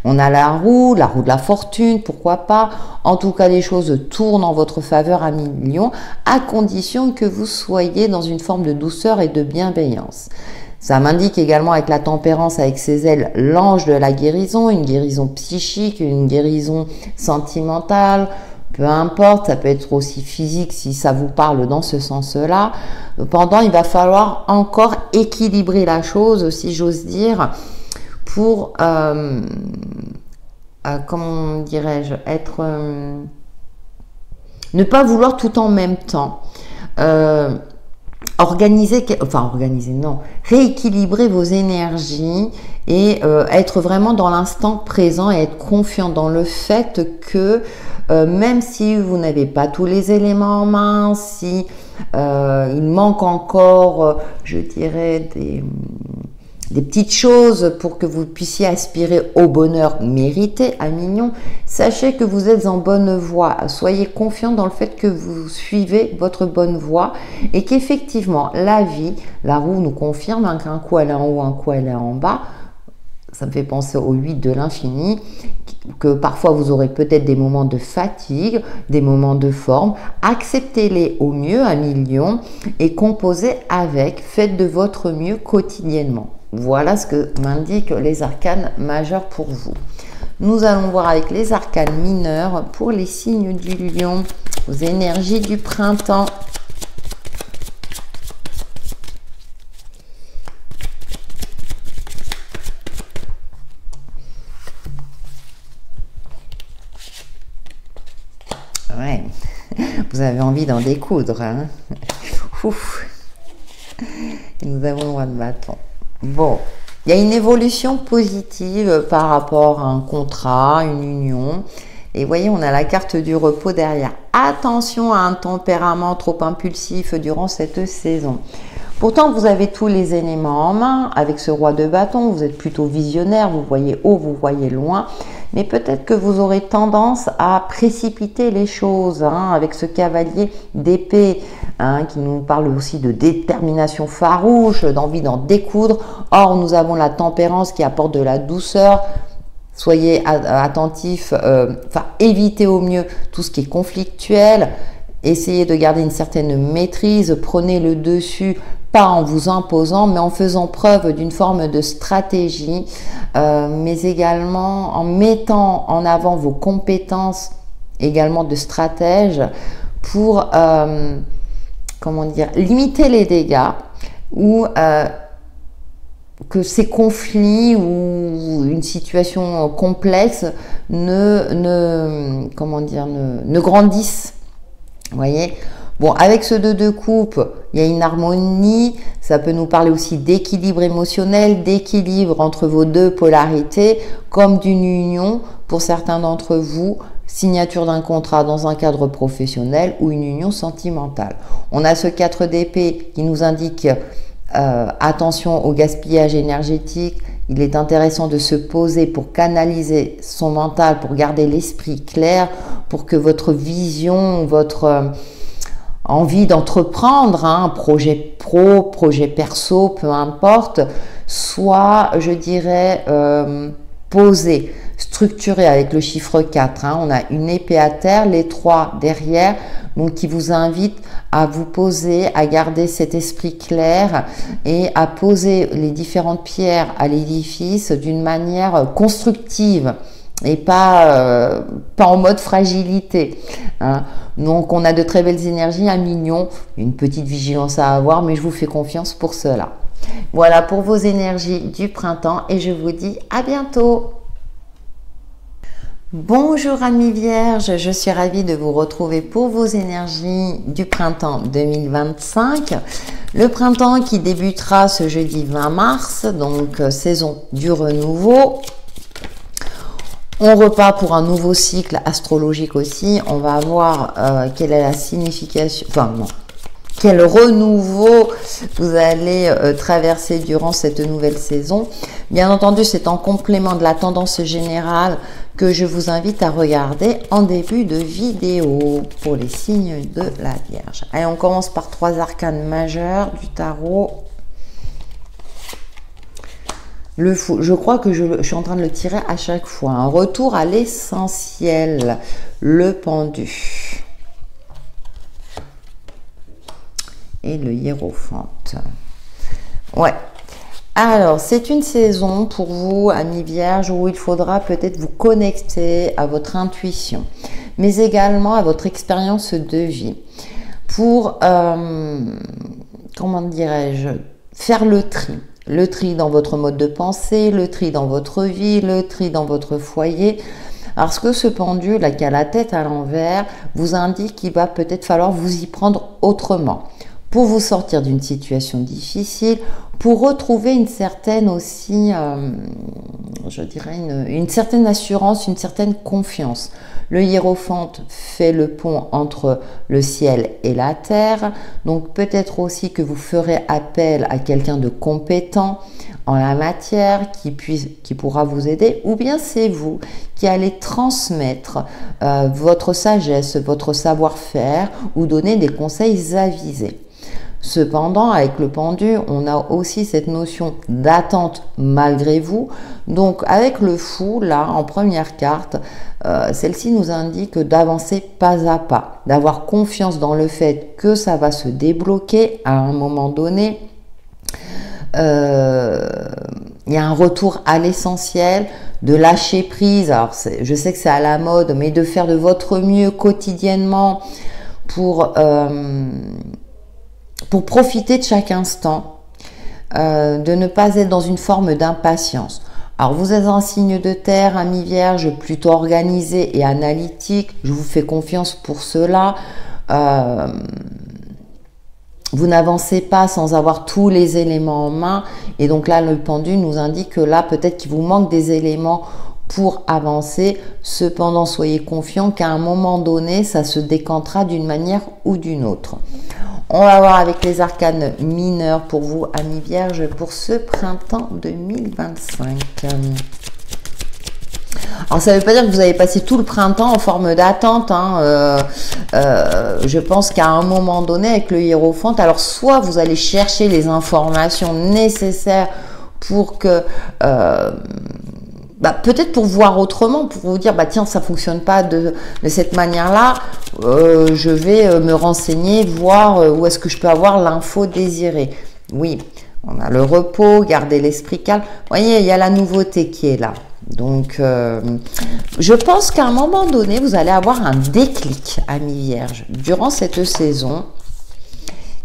On a la roue de la fortune, pourquoi pas. En tout cas, les choses tournent en votre faveur à millions, à condition que vous soyez dans une forme de douceur et de bienveillance. Ça m'indique également avec la tempérance, avec ses ailes, l'ange de la guérison, une guérison psychique, une guérison sentimentale, peu importe, ça peut être aussi physique si ça vous parle dans ce sens-là. Cependant, il va falloir encore équilibrer la chose, si j'ose dire, pour, comment dirais-je, ne pas vouloir tout en même temps. Rééquilibrer vos énergies et être vraiment dans l'instant présent et être confiant dans le fait que même si vous n'avez pas tous les éléments en main, si il manque encore, je dirais, des petites choses pour que vous puissiez aspirer au bonheur mérité à millions, sachez que vous êtes en bonne voie. Soyez confiant dans le fait que vous suivez votre bonne voie et qu'effectivement, la vie, la roue nous confirme qu'un coup elle est en haut, un coup elle est en bas. Ça me fait penser au 8 de l'infini, que parfois vous aurez peut-être des moments de fatigue, des moments de forme. Acceptez-les au mieux à millions et composez avec, faites de votre mieux quotidiennement. Voilà ce que m'indiquent les arcanes majeurs pour vous. Nous allons voir avec les arcanes mineurs pour les signes du lion, aux énergies du printemps. Ouais, vous avez envie d'en découdre, hein. Ouf. Et nous avons le roi de bâton. Bon, il y a une évolution positive par rapport à un contrat, une union. Et voyez, on a la carte du repos derrière. Attention à un tempérament trop impulsif durant cette saison. Pourtant, vous avez tous les éléments en main. Avec ce roi de bâton, vous êtes plutôt visionnaire, vous voyez haut, vous voyez loin. Mais peut-être que vous aurez tendance à précipiter les choses, hein, avec ce cavalier d'épée, hein, qui nous parle aussi de détermination farouche, d'envie d'en découdre. Or, nous avons la tempérance qui apporte de la douceur. Soyez attentifs, évitez au mieux tout ce qui est conflictuel. Essayez de garder une certaine maîtrise, prenez le dessus, pas en vous imposant, mais en faisant preuve d'une forme de stratégie, mais également en mettant en avant vos compétences également de stratège pour, comment dire, limiter les dégâts ou que ces conflits ou une situation complexe ne grandissent. Vous voyez, bon, avec ce 2 de coupe, il y a une harmonie. Ça peut nous parler aussi d'équilibre émotionnel, d'équilibre entre vos deux polarités, comme d'une union pour certains d'entre vous, signature d'un contrat dans un cadre professionnel ou une union sentimentale. On a ce 4 d'épée qui nous indique attention au gaspillage énergétique. Il est intéressant de se poser pour canaliser son mental, pour garder l'esprit clair, pour que votre vision, votre envie d'entreprendre, hein, projet pro, projet perso, peu importe, soit, je dirais, posé, structuré avec le chiffre 4. Hein. On a une épée à terre, les 3 derrière, donc qui vous invite à vous poser, à garder cet esprit clair et à poser les différentes pierres à l'édifice d'une manière constructive et pas en mode fragilité. Hein. Donc on a de très belles énergies à millions, une petite vigilance à avoir, mais je vous fais confiance pour cela. Voilà pour vos énergies du printemps et je vous dis à bientôt. Bonjour amis vierges, je suis ravie de vous retrouver pour vos énergies du printemps 2025. Le printemps qui débutera ce jeudi 20 mars, donc saison du renouveau. On repart pour un nouveau cycle astrologique aussi. On va voir quelle est la signification, quel renouveau vous allez traverser durant cette nouvelle saison. Bien entendu, c'est en complément de la tendance générale que je vous invite à regarder en début de vidéo pour les signes de la Vierge. Allez, on commence par 3 arcanes majeurs du tarot. Le fou, je crois que je suis en train de le tirer à chaque fois. Un retour à l'essentiel. Le pendu. Et le hiérophante. Ouais. Alors, c'est une saison pour vous, amis vierges, où il faudra peut-être vous connecter à votre intuition, mais également à votre expérience de vie. Pour, comment dirais-je, faire le tri. Le tri dans votre mode de pensée, le tri dans votre vie, le tri dans votre foyer. Parce que ce pendule, là, qui a la tête à l'envers, vous indique qu'il va peut-être falloir vous y prendre autrement. Pour vous sortir d'une situation difficile, pour retrouver une certaine aussi, je dirais, une certaine assurance, une certaine confiance. Le hiérophante fait le pont entre le ciel et la terre, donc peut-être aussi que vous ferez appel à quelqu'un de compétent en la matière qui pourra vous aider, ou bien c'est vous qui allez transmettre votre sagesse, votre savoir-faire ou donner des conseils avisés. Cependant, avec le pendu, on a aussi cette notion d'attente malgré vous. Donc, avec le fou, là, en première carte, celle-ci nous indique d'avancer pas à pas, d'avoir confiance dans le fait que ça va se débloquer à un moment donné. Il y a un retour à l'essentiel, de lâcher prise. Alors, je sais que c'est à la mode, mais de faire de votre mieux quotidiennement pour profiter de chaque instant, de ne pas être dans une forme d'impatience. Alors, vous êtes un signe de terre, ami vierge, plutôt organisé et analytique. Je vous fais confiance pour cela. Vous n'avancez pas sans avoir tous les éléments en main. Et donc là, le pendule nous indique que là, peut-être qu'il vous manque des éléments pour avancer. Cependant, soyez confiants qu'à un moment donné, ça se décantera d'une manière ou d'une autre. On va voir avec les arcanes mineurs pour vous, amis vierges, pour ce printemps 2025. Alors, ça ne veut pas dire que vous avez passé tout le printemps en forme d'attente. Je pense qu'à un moment donné, avec le hiérophante, alors soit vous allez chercher les informations nécessaires pour que... peut-être pour voir autrement, pour vous dire, tiens, ça fonctionne pas de cette manière-là, je vais me renseigner, voir où est-ce que je peux avoir l'info désirée. Oui, on a le repos, garder l'esprit calme. Vous voyez, il y a la nouveauté qui est là. Donc, je pense qu'à un moment donné, vous allez avoir un déclic, amis vierges, durant cette saison,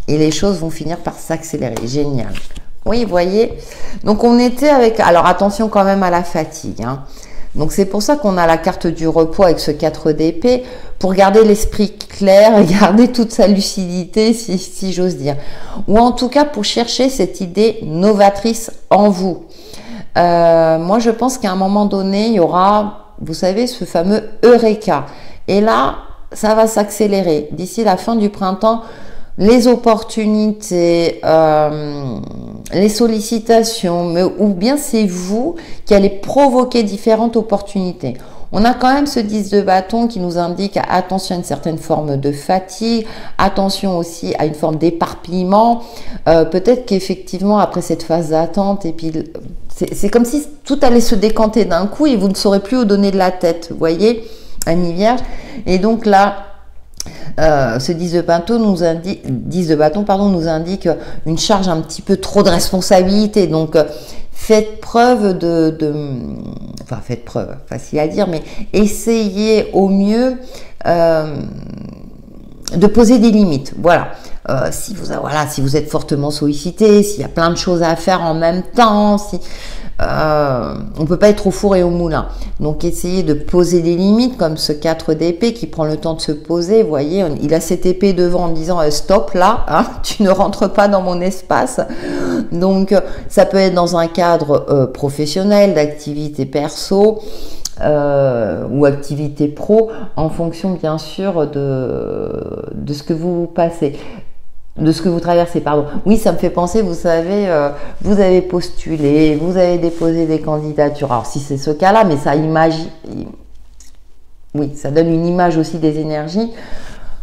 et les choses vont finir par s'accélérer. Génial. Oui, vous voyez. Donc, on était avec... Alors, attention quand même à la fatigue. Donc, c'est pour ça qu'on a la carte du repos avec ce 4 d'épée, pour garder l'esprit clair et garder toute sa lucidité, si j'ose dire. Ou en tout cas, pour chercher cette idée novatrice en vous. Moi, je pense qu'à un moment donné, il y aura, vous savez, ce fameux Eureka. Et là, ça va s'accélérer. D'ici la fin du printemps, les opportunités, les sollicitations, ou bien c'est vous qui allez provoquer différentes opportunités. On a quand même ce 10 de bâton qui nous indique attention à une certaine forme de fatigue, attention aussi à une forme d'éparpillement. Peut-être qu'effectivement, après cette phase d'attente, et puis c'est comme si tout allait se décanter d'un coup et vous ne saurez plus où donner de la tête, vous voyez, amis vierges. Et donc là, ce 10 de bâton nous indique une charge un petit peu trop de responsabilité. Donc, faites preuve enfin, faites preuve, facile à dire, mais essayez au mieux de poser des limites. Voilà. Si vous êtes fortement sollicité, s'il y a plein de choses à faire en même temps, on peut pas être au four et au moulin. Donc, essayez de poser des limites, comme ce 4 d'épée qui prend le temps de se poser. Vous voyez, il a cette épée devant en disant stop là, tu ne rentres pas dans mon espace. Donc, ça peut être dans un cadre professionnel, d'activité perso, ou activité pro, en fonction bien sûr de ce que vous passez. De ce que vous traversez, pardon. Oui, ça me fait penser, vous savez, vous avez postulé, vous avez déposé des candidatures. Alors, si c'est ce cas-là, mais ça oui, ça donne une image aussi des énergies.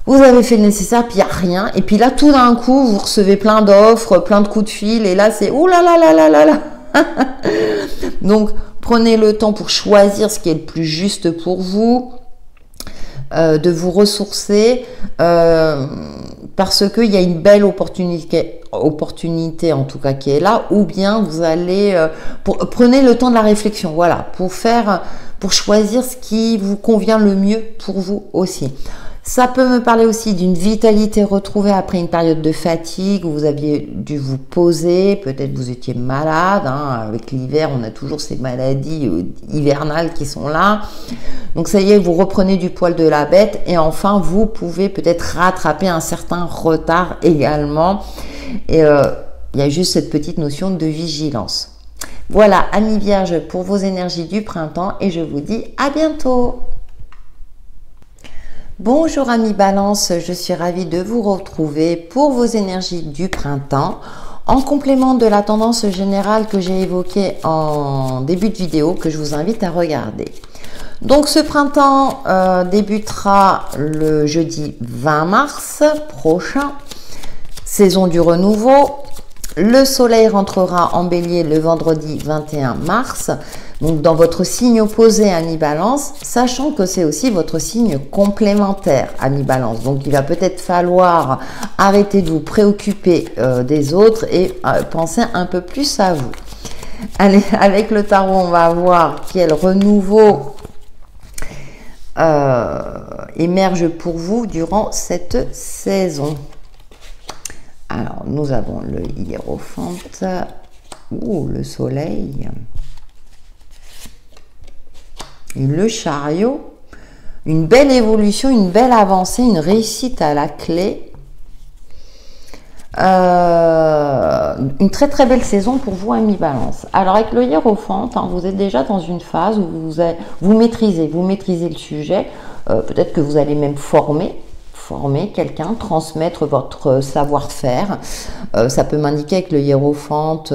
Vous avez fait le nécessaire, puis il n'y a rien. Et puis là, tout d'un coup, vous recevez plein d'offres, plein de coups de fil. Et là, c'est ouh là là là là là là. Donc, prenez le temps pour choisir ce qui est le plus juste pour vous, de vous ressourcer, parce qu'il y a une belle opportunité en tout cas qui est là, ou bien vous allez, prenez le temps de la réflexion, voilà, pour choisir ce qui vous convient le mieux pour vous aussi. Ça peut me parler aussi d'une vitalité retrouvée après une période de fatigue où vous aviez dû vous poser, peut-être vous étiez malade, hein, avec l'hiver on a toujours ces maladies hivernales qui sont là. Donc ça y est, vous reprenez du poil de la bête et enfin vous pouvez peut-être rattraper un certain retard également. Et il y a juste cette petite notion de vigilance. Voilà, amis vierges, pour vos énergies du printemps et je vous dis à bientôt. Bonjour amis Balance, je suis ravie de vous retrouver pour vos énergies du printemps en complément de la tendance générale que j'ai évoquée en début de vidéo que je vous invite à regarder. Donc ce printemps débutera le jeudi 20 mars prochain, saison du renouveau. Le soleil rentrera en bélier le vendredi 21 mars, donc dans votre signe opposé à mi-balance, sachant que c'est aussi votre signe complémentaire à mi-balance. Donc il va peut-être falloir arrêter de vous préoccuper des autres et penser un peu plus à vous. Allez, avec le tarot, on va voir quel renouveau émerge pour vous durant cette saison. Alors, nous avons le hiérophante, ou le soleil, et le chariot, une belle évolution, une belle avancée, une réussite à la clé. Une très très belle saison pour vous, amis Balance. Alors avec le hiérophante, hein, vous êtes déjà dans une phase où vous maîtrisez le sujet. Peut-être que vous allez même former quelqu'un, transmettre votre savoir-faire. Ça peut m'indiquer avec le hiérophante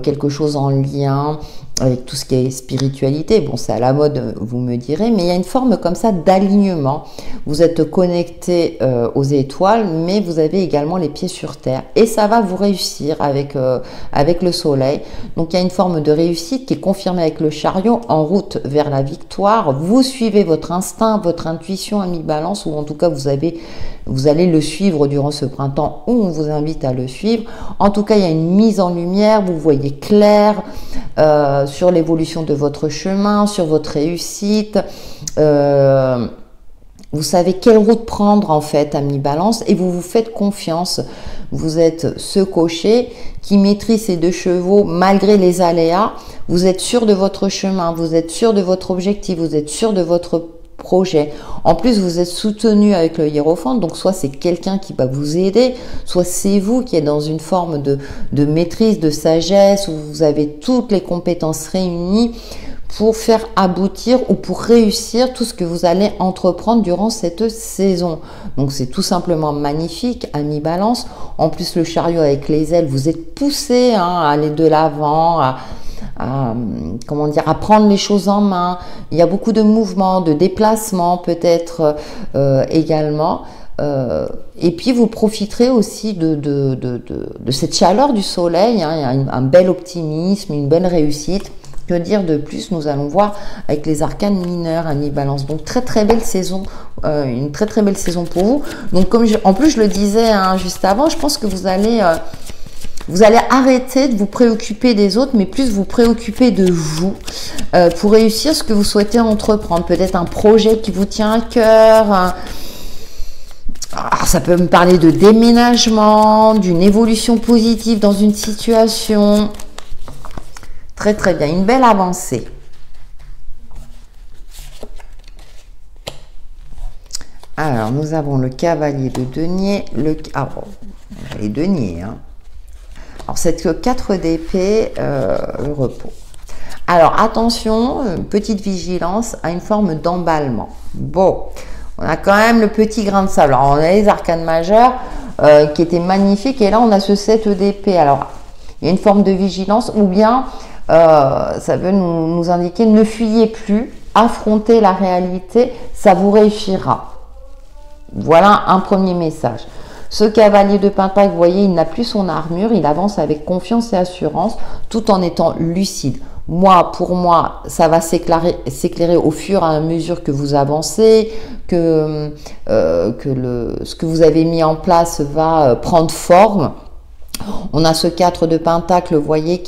quelque chose en lien avec tout ce qui est spiritualité. Bon, c'est à la mode, vous me direz, mais il y a une forme comme ça d'alignement. Vous êtes connecté aux étoiles, mais vous avez également les pieds sur terre. Et ça va vous réussir avec le soleil. Donc, il y a une forme de réussite qui est confirmée avec le chariot en route vers la victoire. Vous suivez votre instinct, votre intuition, ami Balance, ou en tout cas, vous allez le suivre durant ce printemps, ou on vous invite à le suivre. En tout cas, il y a une mise en lumière, vous voyez clair sur l'évolution de votre chemin, sur votre réussite. Vous savez quelle route prendre en fait, ami Balance, et vous vous faites confiance. Vous êtes ce cocher qui maîtrise ses 2 chevaux malgré les aléas. Vous êtes sûr de votre chemin, vous êtes sûr de votre objectif, vous êtes sûr de votre projet. En plus, vous êtes soutenu avec le hiérophante, donc soit c'est quelqu'un qui va vous aider, soit c'est vous qui êtes dans une forme de maîtrise, de sagesse, où vous avez toutes les compétences réunies pour faire aboutir ou pour réussir tout ce que vous allez entreprendre durant cette saison. Donc c'est tout simplement magnifique, ami Balance. En plus, le chariot avec les ailes, vous êtes poussé à aller de l'avant, comment dire, à prendre les choses en main. Il y a beaucoup de mouvements, de déplacements peut-être également. Et puis vous profiterez aussi de cette chaleur du soleil, hein. Il y a un bel optimisme, une belle réussite. Que dire de plus? Nous allons voir avec les arcanes mineurs, amis Balance. Donc très très belle saison, une très très belle saison pour vous. Donc comme en plus je le disais hein, juste avant, je pense que vous allez arrêter de vous préoccuper des autres, mais plus vous préoccuper de vous pour réussir ce que vous souhaitez entreprendre. Peut-être un projet qui vous tient à cœur. Alors, ça peut me parler de déménagement, d'une évolution positive dans une situation. Très très bien, une belle avancée. Alors, nous avons le cavalier de denier, les deniers. Hein. Alors, cette 4 d'épée, le repos. Alors, attention, petite vigilance à une forme d'emballement. Bon, on a quand même le petit grain de sable. Alors, on a les arcanes majeures qui étaient magnifiques. Et là, on a ce 7 d'épée. Alors, il y a une forme de vigilance ou bien... ça veut nous indiquer ne fuyez plus, affrontez la réalité, ça vous réussira. Voilà un premier message. Ce cavalier de Pentacle, vous voyez, il n'a plus son armure, il avance avec confiance et assurance, tout en étant lucide. Pour moi, ça va s'éclairer au fur et à mesure que vous avancez, que ce que vous avez mis en place va prendre forme. On a ce 4 de Pentacle, vous voyez,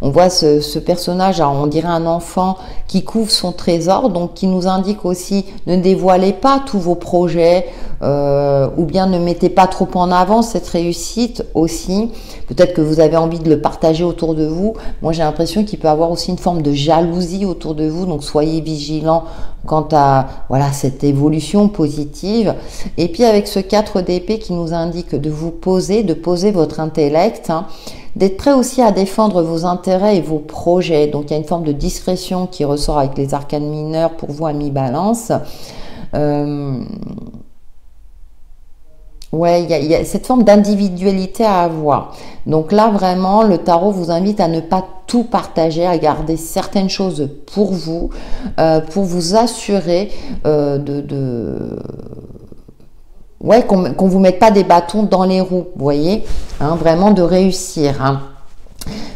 on voit ce personnage, on dirait un enfant qui couvre son trésor, donc qui nous indique aussi ne dévoilez pas tous vos projets ou bien ne mettez pas trop en avant cette réussite aussi. Peut-être que vous avez envie de le partager autour de vous. Moi, j'ai l'impression qu'il peut y avoir aussi une forme de jalousie autour de vous, donc soyez vigilants quant à voilà, cette évolution positive. Et puis avec ce 4 d'épée qui nous indique de vous poser, de poser votre intellect, hein, d'être prêt aussi à défendre vos intérêts et vos projets. Donc il y a une forme de discrétion qui ressort avec les arcanes mineurs pour vous, amis Balance. Ouais, il y a cette forme d'individualité à avoir. Donc là, vraiment, le tarot vous invite à ne pas tout partager, à garder certaines choses pour vous assurer ouais, qu'on vous mette pas des bâtons dans les roues, vous voyez, hein, vraiment de réussir. Hein.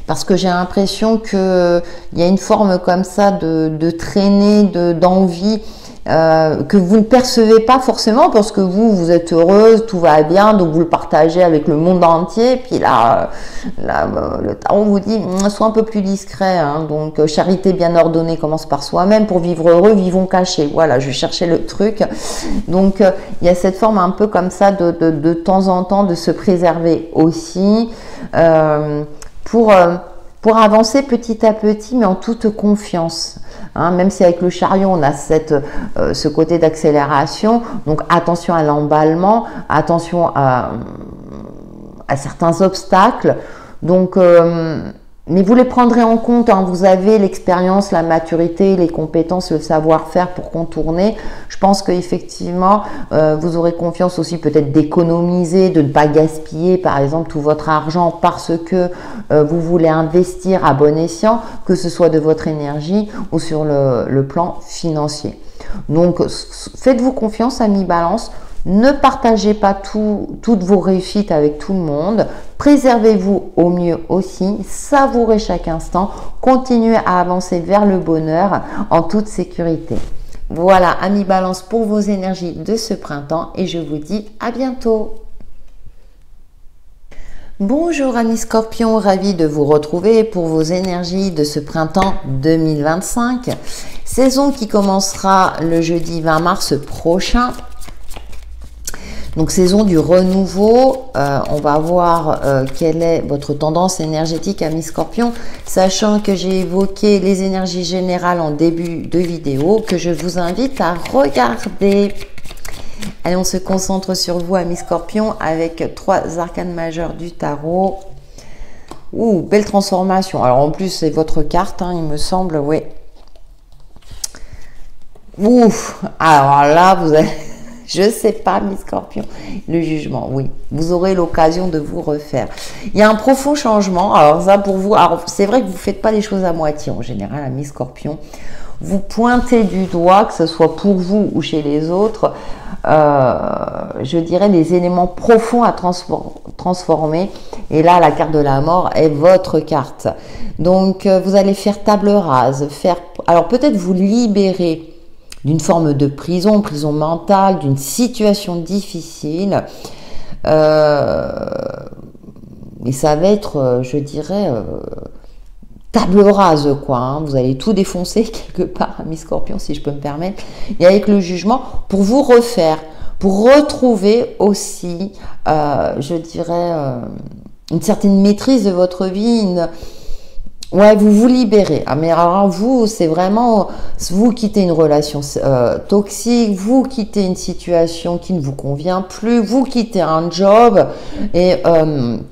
Parce que j'ai l'impression qu'il y a une forme comme ça de traîner, d'envie, que vous ne percevez pas forcément parce que vous êtes heureuse, tout va bien, donc vous le partagez avec le monde entier. Puis là le tarot vous dit sois un peu plus discret. Hein, donc charité bien ordonnée commence par soi-même. Pour vivre heureux, vivons cachés. Voilà, je cherchais le truc. Donc il y a cette forme un peu comme ça de temps en temps de se préserver aussi pour avancer petit à petit, mais en toute confiance. Hein, même si avec le chariot, on a ce côté d'accélération. Donc, attention à l'emballement, attention à certains obstacles. Donc, mais vous les prendrez en compte. Hein, vous avez l'expérience, la maturité, les compétences, le savoir-faire pour contourner. Je pense qu'effectivement, vous aurez confiance aussi peut-être d'économiser, de ne pas gaspiller, par exemple, tout votre argent parce que vous voulez investir à bon escient, que ce soit de votre énergie ou sur le plan financier. Donc, faites-vous confiance, amis Balance. Ne partagez pas toutes vos réussites avec tout le monde. Préservez-vous au mieux aussi. Savourez chaque instant. Continuez à avancer vers le bonheur en toute sécurité. Voilà, amis Balance, pour vos énergies de ce printemps et je vous dis à bientôt. Bonjour amis Scorpions, ravi de vous retrouver pour vos énergies de ce printemps 2025. Saison qui commencera le jeudi 20 mars prochain. Donc saison du renouveau, on va voir quelle est votre tendance énergétique amis Scorpions, sachant que j'ai évoqué les énergies générales en début de vidéo que je vous invite à regarder. Allez, on se concentre sur vous amis Scorpions avec 3 arcanes majeures du tarot. Ouh, belle transformation. Alors en plus c'est votre carte, hein, il me semble, oui. Ouf, alors là vous avez... Je sais pas, mes Scorpions, le jugement, oui. Vous aurez l'occasion de vous refaire. Il y a un profond changement. Alors ça pour vous, alors c'est vrai que vous ne faites pas les choses à moitié en général, amis Scorpions. Vous pointez du doigt, que ce soit pour vous ou chez les autres, je dirais les éléments profonds à transformer. Et là, la carte de la mort est votre carte. Donc, vous allez faire table rase, alors peut-être vous libérer d'une forme de prison mentale, d'une situation difficile. Et ça va être, je dirais, table rase, quoi. Hein. Vous allez tout défoncer quelque part, amis Scorpions, si je peux me permettre. Et avec le jugement, pour vous refaire, pour retrouver aussi, je dirais, une certaine maîtrise de votre vie, ouais, vous vous libérez. Ah, mais alors vous, c'est vraiment, vous quittez une relation toxique, vous quittez une situation qui ne vous convient plus, vous quittez un job. Et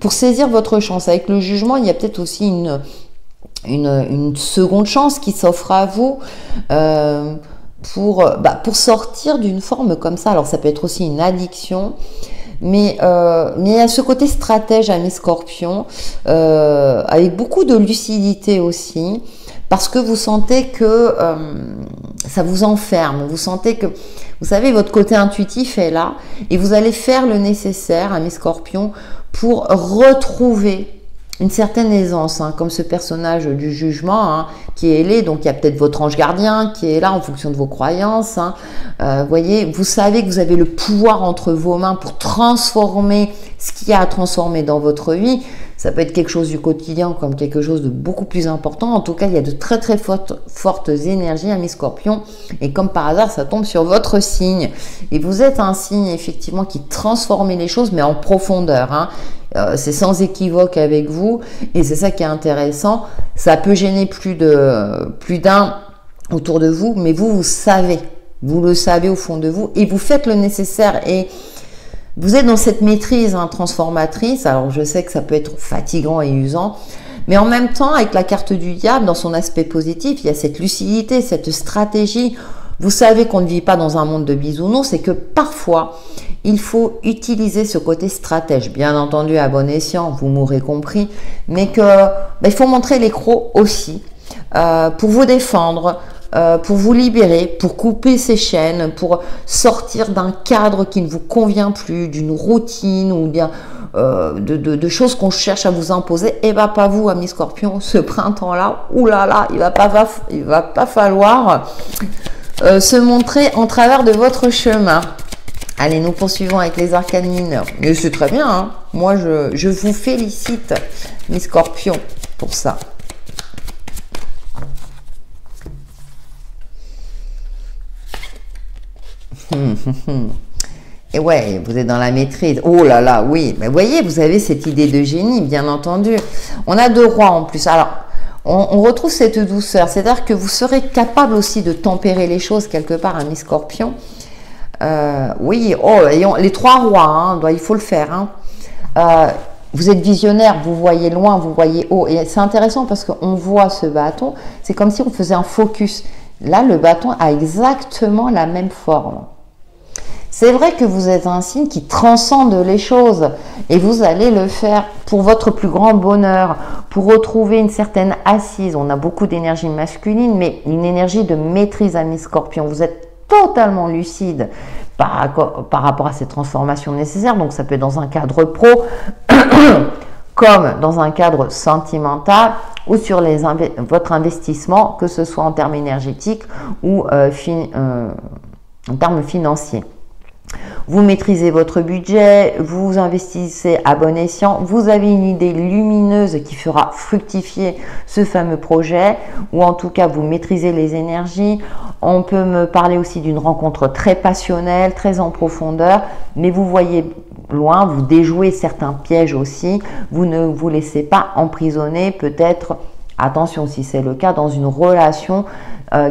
pour saisir votre chance, avec le jugement, il y a peut-être aussi une seconde chance qui s'offre à vous pour sortir d'une forme comme ça. Alors ça peut être aussi une addiction. Mais il y a ce côté stratège à mes Scorpions, avec beaucoup de lucidité aussi, parce que vous sentez que ça vous enferme, vous sentez que Vous savez, votre côté intuitif est là et vous allez faire le nécessaire, amis scorpions, pour retrouver une certaine aisance, hein, comme ce personnage du jugement, hein, qui est là, donc il y a peut-être votre ange gardien qui est là en fonction de vos croyances. Hein. Voyez, vous savez que vous avez le pouvoir entre vos mains pour transformer ce qu'il y a à transformer dans votre vie. Ça peut être quelque chose du quotidien comme quelque chose de beaucoup plus important. En tout cas, il y a de très très fortes énergies, amis scorpions. Et comme par hasard, ça tombe sur votre signe. Et vous êtes un signe effectivement qui transforme les choses, mais en profondeur. Hein. C'est sans équivoque avec vous. Et c'est ça qui est intéressant. Ça peut gêner plus d'un autour de vous, mais vous savez. Vous le savez au fond de vous. Et vous faites le nécessaire. Et vous êtes dans cette maîtrise transformatrice. Alors, je sais que ça peut être fatigant et usant, mais en même temps, avec la carte du diable, dans son aspect positif, il y a cette lucidité, cette stratégie. Vous savez qu'on ne vit pas dans un monde de bisounours, c'est que parfois, il faut utiliser ce côté stratège. Bien entendu, à bon escient, vous m'aurez compris, mais il faut montrer les crocs aussi, pour vous défendre, pour vous libérer, pour couper ces chaînes, pour sortir d'un cadre qui ne vous convient plus, d'une routine ou bien de choses qu'on cherche à vous imposer. Et bah pas vous, amis scorpions, ce printemps-là, oulala, il va pas falloir se montrer en travers de votre chemin. Allez, nous poursuivons avec les arcanes mineurs. Mais c'est très bien, hein. Moi je vous félicite, mes scorpions, pour ça. Et ouais, vous êtes dans la maîtrise. Oh là là, oui. Mais voyez, vous avez cette idée de génie, bien entendu. On a 2 rois en plus. Alors, on retrouve cette douceur. C'est-à-dire que vous serez capable aussi de tempérer les choses quelque part, amis scorpions. Oui, oh, les 3 rois, hein, il faut le faire. Hein. Vous êtes visionnaire, vous voyez loin, vous voyez haut. Et c'est intéressant parce qu'on voit ce bâton. C'est comme si on faisait un focus. Là, le bâton a exactement la même forme. C'est vrai que vous êtes un signe qui transcende les choses et vous allez le faire pour votre plus grand bonheur, pour retrouver une certaine assise. On a beaucoup d'énergie masculine, mais une énergie de maîtrise, amis scorpions. Vous êtes totalement lucide par rapport à ces transformations nécessaires. Donc, ça peut être dans un cadre pro comme dans un cadre sentimental ou sur votre investissement, que ce soit en termes énergétiques ou en termes financiers. Vous maîtrisez votre budget, vous investissez à bon escient, vous avez une idée lumineuse qui fera fructifier ce fameux projet, ou en tout cas vous maîtrisez les énergies. On peut me parler aussi d'une rencontre très passionnelle, très en profondeur, mais vous voyez loin, vous déjouez certains pièges aussi, vous ne vous laissez pas emprisonner, peut-être, attention si c'est le cas, dans une relation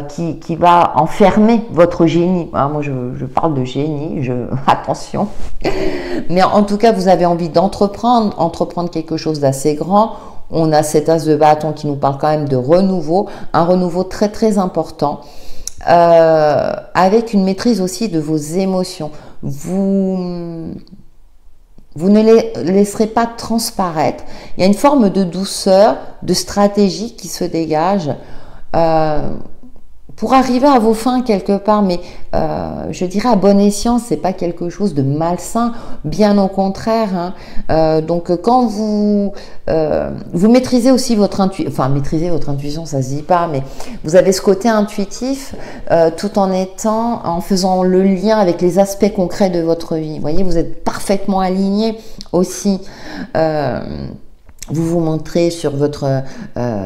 qui va enfermer votre génie. Ah, moi, je parle de génie, attention. Mais en tout cas, vous avez envie entreprendre quelque chose d'assez grand. On a cet as de bâton qui nous parle quand même de renouveau, un renouveau très très important, avec une maîtrise aussi de vos émotions. Vous ne les laisserez pas transparaître. Il y a une forme de douceur, de stratégie qui se dégage pour arriver à vos fins quelque part, mais je dirais à bon escient, c'est pas quelque chose de malsain, bien au contraire. Hein. Donc quand vous maîtrisez aussi votre intuition, enfin maîtriser votre intuition, ça se dit pas, mais vous avez ce côté intuitif tout en faisant le lien avec les aspects concrets de votre vie. Vous voyez, vous êtes parfaitement aligné aussi. Vous montrez sur votre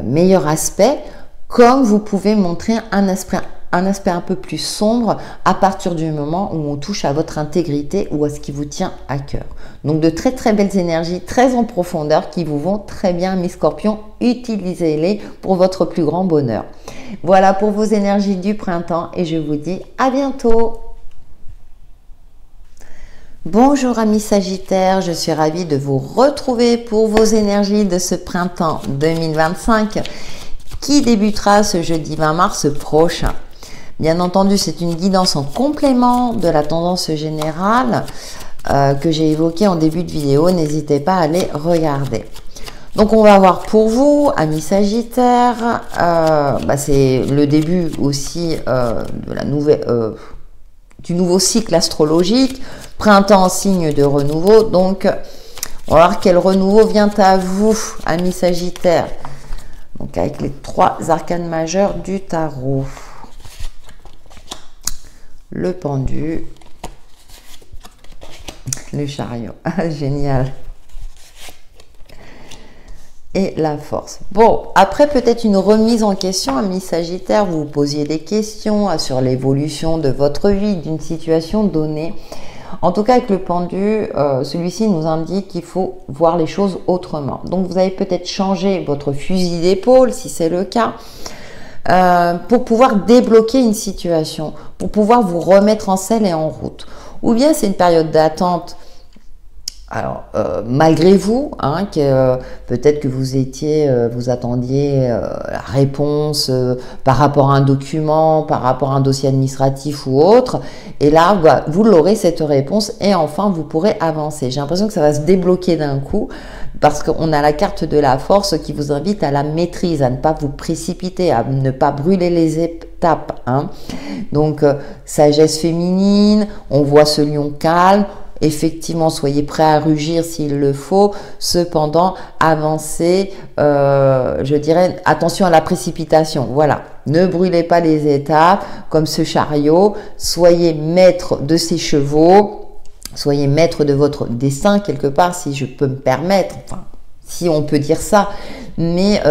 meilleur aspect, comme vous pouvez montrer un aspect un peu plus sombre à partir du moment où on touche à votre intégrité ou à ce qui vous tient à cœur. Donc de très très belles énergies, très en profondeur, qui vous vont très bien, mes scorpions. Utilisez-les pour votre plus grand bonheur. Voilà pour vos énergies du printemps et je vous dis à bientôt. Bonjour amis Sagittaires, je suis ravie de vous retrouver pour vos énergies de ce printemps 2025 qui débutera ce jeudi 20 mars prochain. Bien entendu, c'est une guidance en complément de la tendance générale que j'ai évoquée en début de vidéo. N'hésitez pas à aller regarder. Donc, on va voir pour vous, amis Sagittaires, c'est le début aussi de du nouveau cycle astrologique. Printemps, signe de renouveau. Donc, on va voir quel renouveau vient à vous, amis Sagittaire. Donc, avec les 3 arcanes majeurs du tarot. Le pendu. Le chariot. Ah, génial. Et la force. Bon, après peut-être une remise en question, amis Sagittaire, vous vous posiez des questions sur l'évolution de votre vie, d'une situation donnée. En tout cas, avec le pendu, celui-ci nous indique qu'il faut voir les choses autrement. Donc, vous avez peut-être changé votre fusil d'épaule, si c'est le cas, pour pouvoir débloquer une situation, pour pouvoir vous remettre en selle et en route. Ou bien c'est une période d'attente. Alors, malgré vous, hein, peut-être que vous attendiez la réponse par rapport à un document, par rapport à un dossier administratif ou autre, et là, vous l'aurez cette réponse et enfin, vous pourrez avancer. J'ai l'impression que ça va se débloquer d'un coup parce qu'on a la carte de la force qui vous invite à la maîtrise, à ne pas vous précipiter, à ne pas brûler les étapes. Hein. Donc, sagesse féminine, on voit ce lion calme. Effectivement, soyez prêts à rugir s'il le faut. Cependant, avancez, je dirais, attention à la précipitation. Voilà, ne brûlez pas les étapes comme ce chariot. Soyez maître de ces chevaux. Soyez maître de votre destin quelque part, si je peux me permettre. Enfin, si on peut dire ça. Mais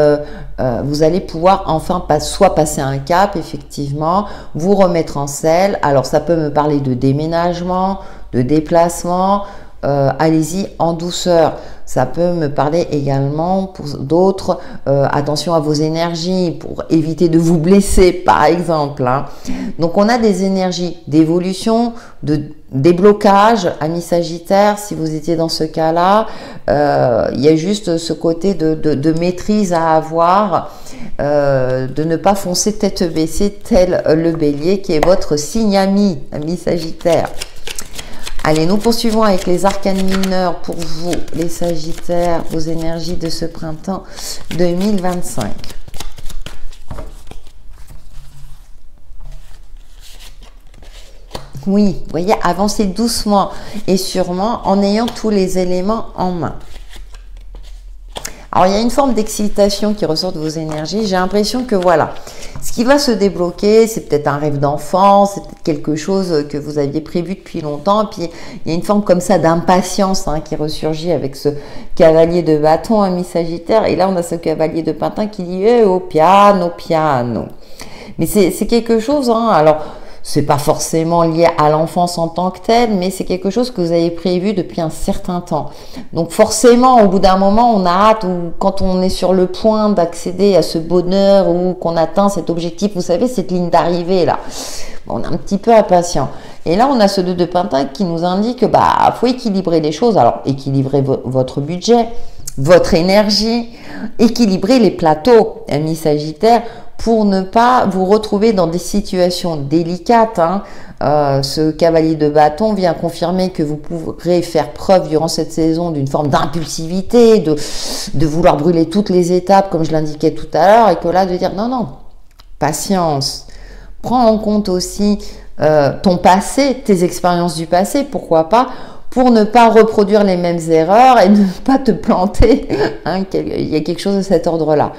vous allez pouvoir enfin soit passer un cap, effectivement, vous remettre en selle. Alors, ça peut me parler de déménagement, de déplacement, allez-y en douceur. Ça peut me parler également pour d'autres, attention à vos énergies pour éviter de vous blesser par exemple. Hein. Donc on a des énergies d'évolution, de déblocage, amis Sagittaire, si vous étiez dans ce cas-là, il y a juste ce côté de maîtrise à avoir, de ne pas foncer tête baissée tel le bélier qui est votre signe ami Sagittaire. Allez, nous poursuivons avec les arcanes mineurs pour vous, les Sagittaires, vos énergies de ce printemps 2025. Oui, vous voyez, avancez doucement et sûrement en ayant tous les éléments en main. Alors, il y a une forme d'excitation qui ressort de vos énergies. J'ai l'impression que voilà, ce qui va se débloquer, c'est peut-être un rêve d'enfant, c'est peut-être quelque chose que vous aviez prévu depuis longtemps. Et puis, il y a une forme comme ça d'impatience hein, qui ressurgit avec ce cavalier de bâton, ami Sagittaire. Et là, on a ce cavalier de Pentin qui dit au piano, piano. Mais c'est quelque chose, hein, alors... C'est pas forcément lié à l'enfance en tant que telle, mais c'est quelque chose que vous avez prévu depuis un certain temps. Donc forcément, au bout d'un moment, on a hâte, ou quand on est sur le point d'accéder à ce bonheur ou qu'on atteint cet objectif, vous savez, cette ligne d'arrivée là, on est un petit peu impatient. Et là, on a ce 2 de Pentacle qui nous indique que faut équilibrer les choses. Alors, équilibrer votre budget, votre énergie, équilibrer les plateaux, amis Sagittaire, pour ne pas vous retrouver dans des situations délicates. Hein. Ce cavalier de bâton vient confirmer que vous pourrez faire preuve durant cette saison d'une forme d'impulsivité, de vouloir brûler toutes les étapes, comme je l'indiquais tout à l'heure, et que là, de dire non, non, patience. Prends en compte aussi ton passé, tes expériences du passé, pourquoi pas, pour ne pas reproduire les mêmes erreurs et ne pas te planter. Hein, il y a quelque chose de cet ordre-là.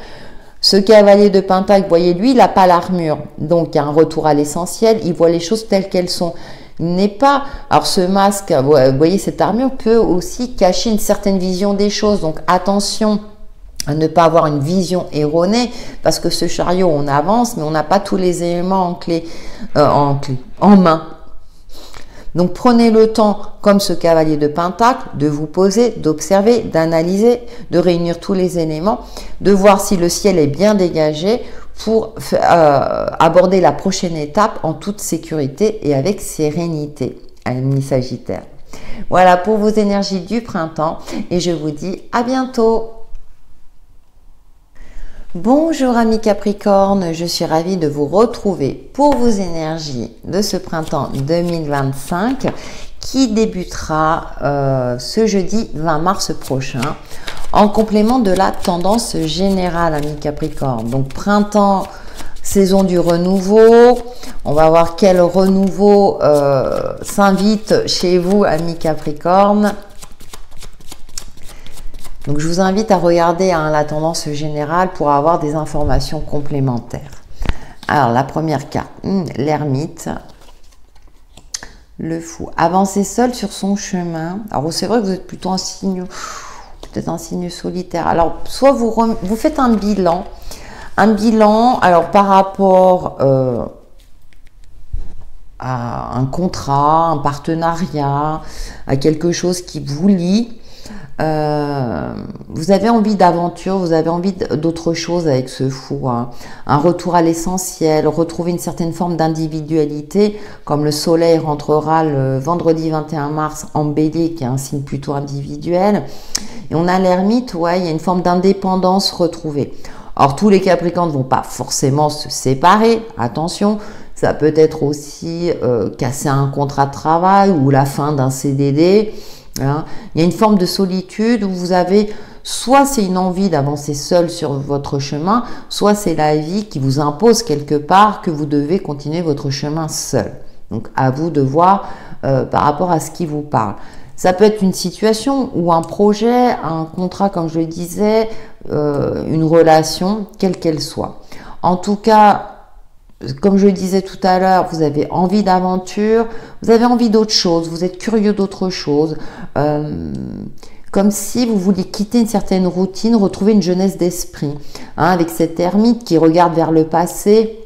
Ce cavalier de Pentacle, vous voyez, lui, il n'a pas l'armure. Donc, il y a un retour à l'essentiel. Il voit les choses telles qu'elles sont. Il n'est pas... Alors, ce masque, vous voyez, cette armure peut aussi cacher une certaine vision des choses. Donc, attention à ne pas avoir une vision erronée. Parce que ce chariot, on avance, mais on n'a pas tous les éléments en main. Donc, prenez le temps, comme ce cavalier de Pentacle, de vous poser, d'observer, d'analyser, de réunir tous les éléments, de voir si le ciel est bien dégagé pour aborder la prochaine étape en toute sécurité et avec sérénité, amis Sagittaire. Voilà pour vos énergies du printemps et je vous dis à bientôt. Bonjour amis Capricorne, je suis ravie de vous retrouver pour vos énergies de ce printemps 2025 qui débutera ce jeudi 20 mars prochain en complément de la tendance générale amis Capricorne. Donc printemps, saison du renouveau. On va voir quel renouveau s'invite chez vous, amis Capricorne. Donc, je vous invite à regarder la tendance générale pour avoir des informations complémentaires. Alors, la première carte, l'ermite. Le fou. Avancer seul sur son chemin. Alors, c'est vrai que vous êtes plutôt un signe, peut-être un signe solitaire. Alors, soit vous faites un bilan. Alors, par rapport à un contrat, un partenariat, à quelque chose qui vous lie. Vous avez envie d'aventure, vous avez envie d'autre chose avec ce fou, hein. Un retour à l'essentiel, retrouver une certaine forme d'individualité, comme le soleil rentrera le vendredi 21 mars en bélier, qui est un signe plutôt individuel. Et on a l'ermite, ouais, il y a une forme d'indépendance retrouvée. Or, tous les Capricornes ne vont pas forcément se séparer, attention, ça peut être aussi casser un contrat de travail ou la fin d'un CDD. Hein. Il y a une forme de solitude où vous avez, soit c'est une envie d'avancer seul sur votre chemin, soit c'est la vie qui vous impose quelque part que vous devez continuer votre chemin seul. Donc à vous de voir par rapport à ce qui vous parle. Ça peut être une situation ou un projet, un contrat comme je le disais, une relation, quelle qu'elle soit. En tout cas, comme je le disais tout à l'heure, vous avez envie d'aventure, vous avez envie d'autre chose, vous êtes curieux d'autre chose, comme si vous vouliez quitter une certaine routine, retrouver une jeunesse d'esprit. Hein, avec cet ermite qui regarde vers le passé,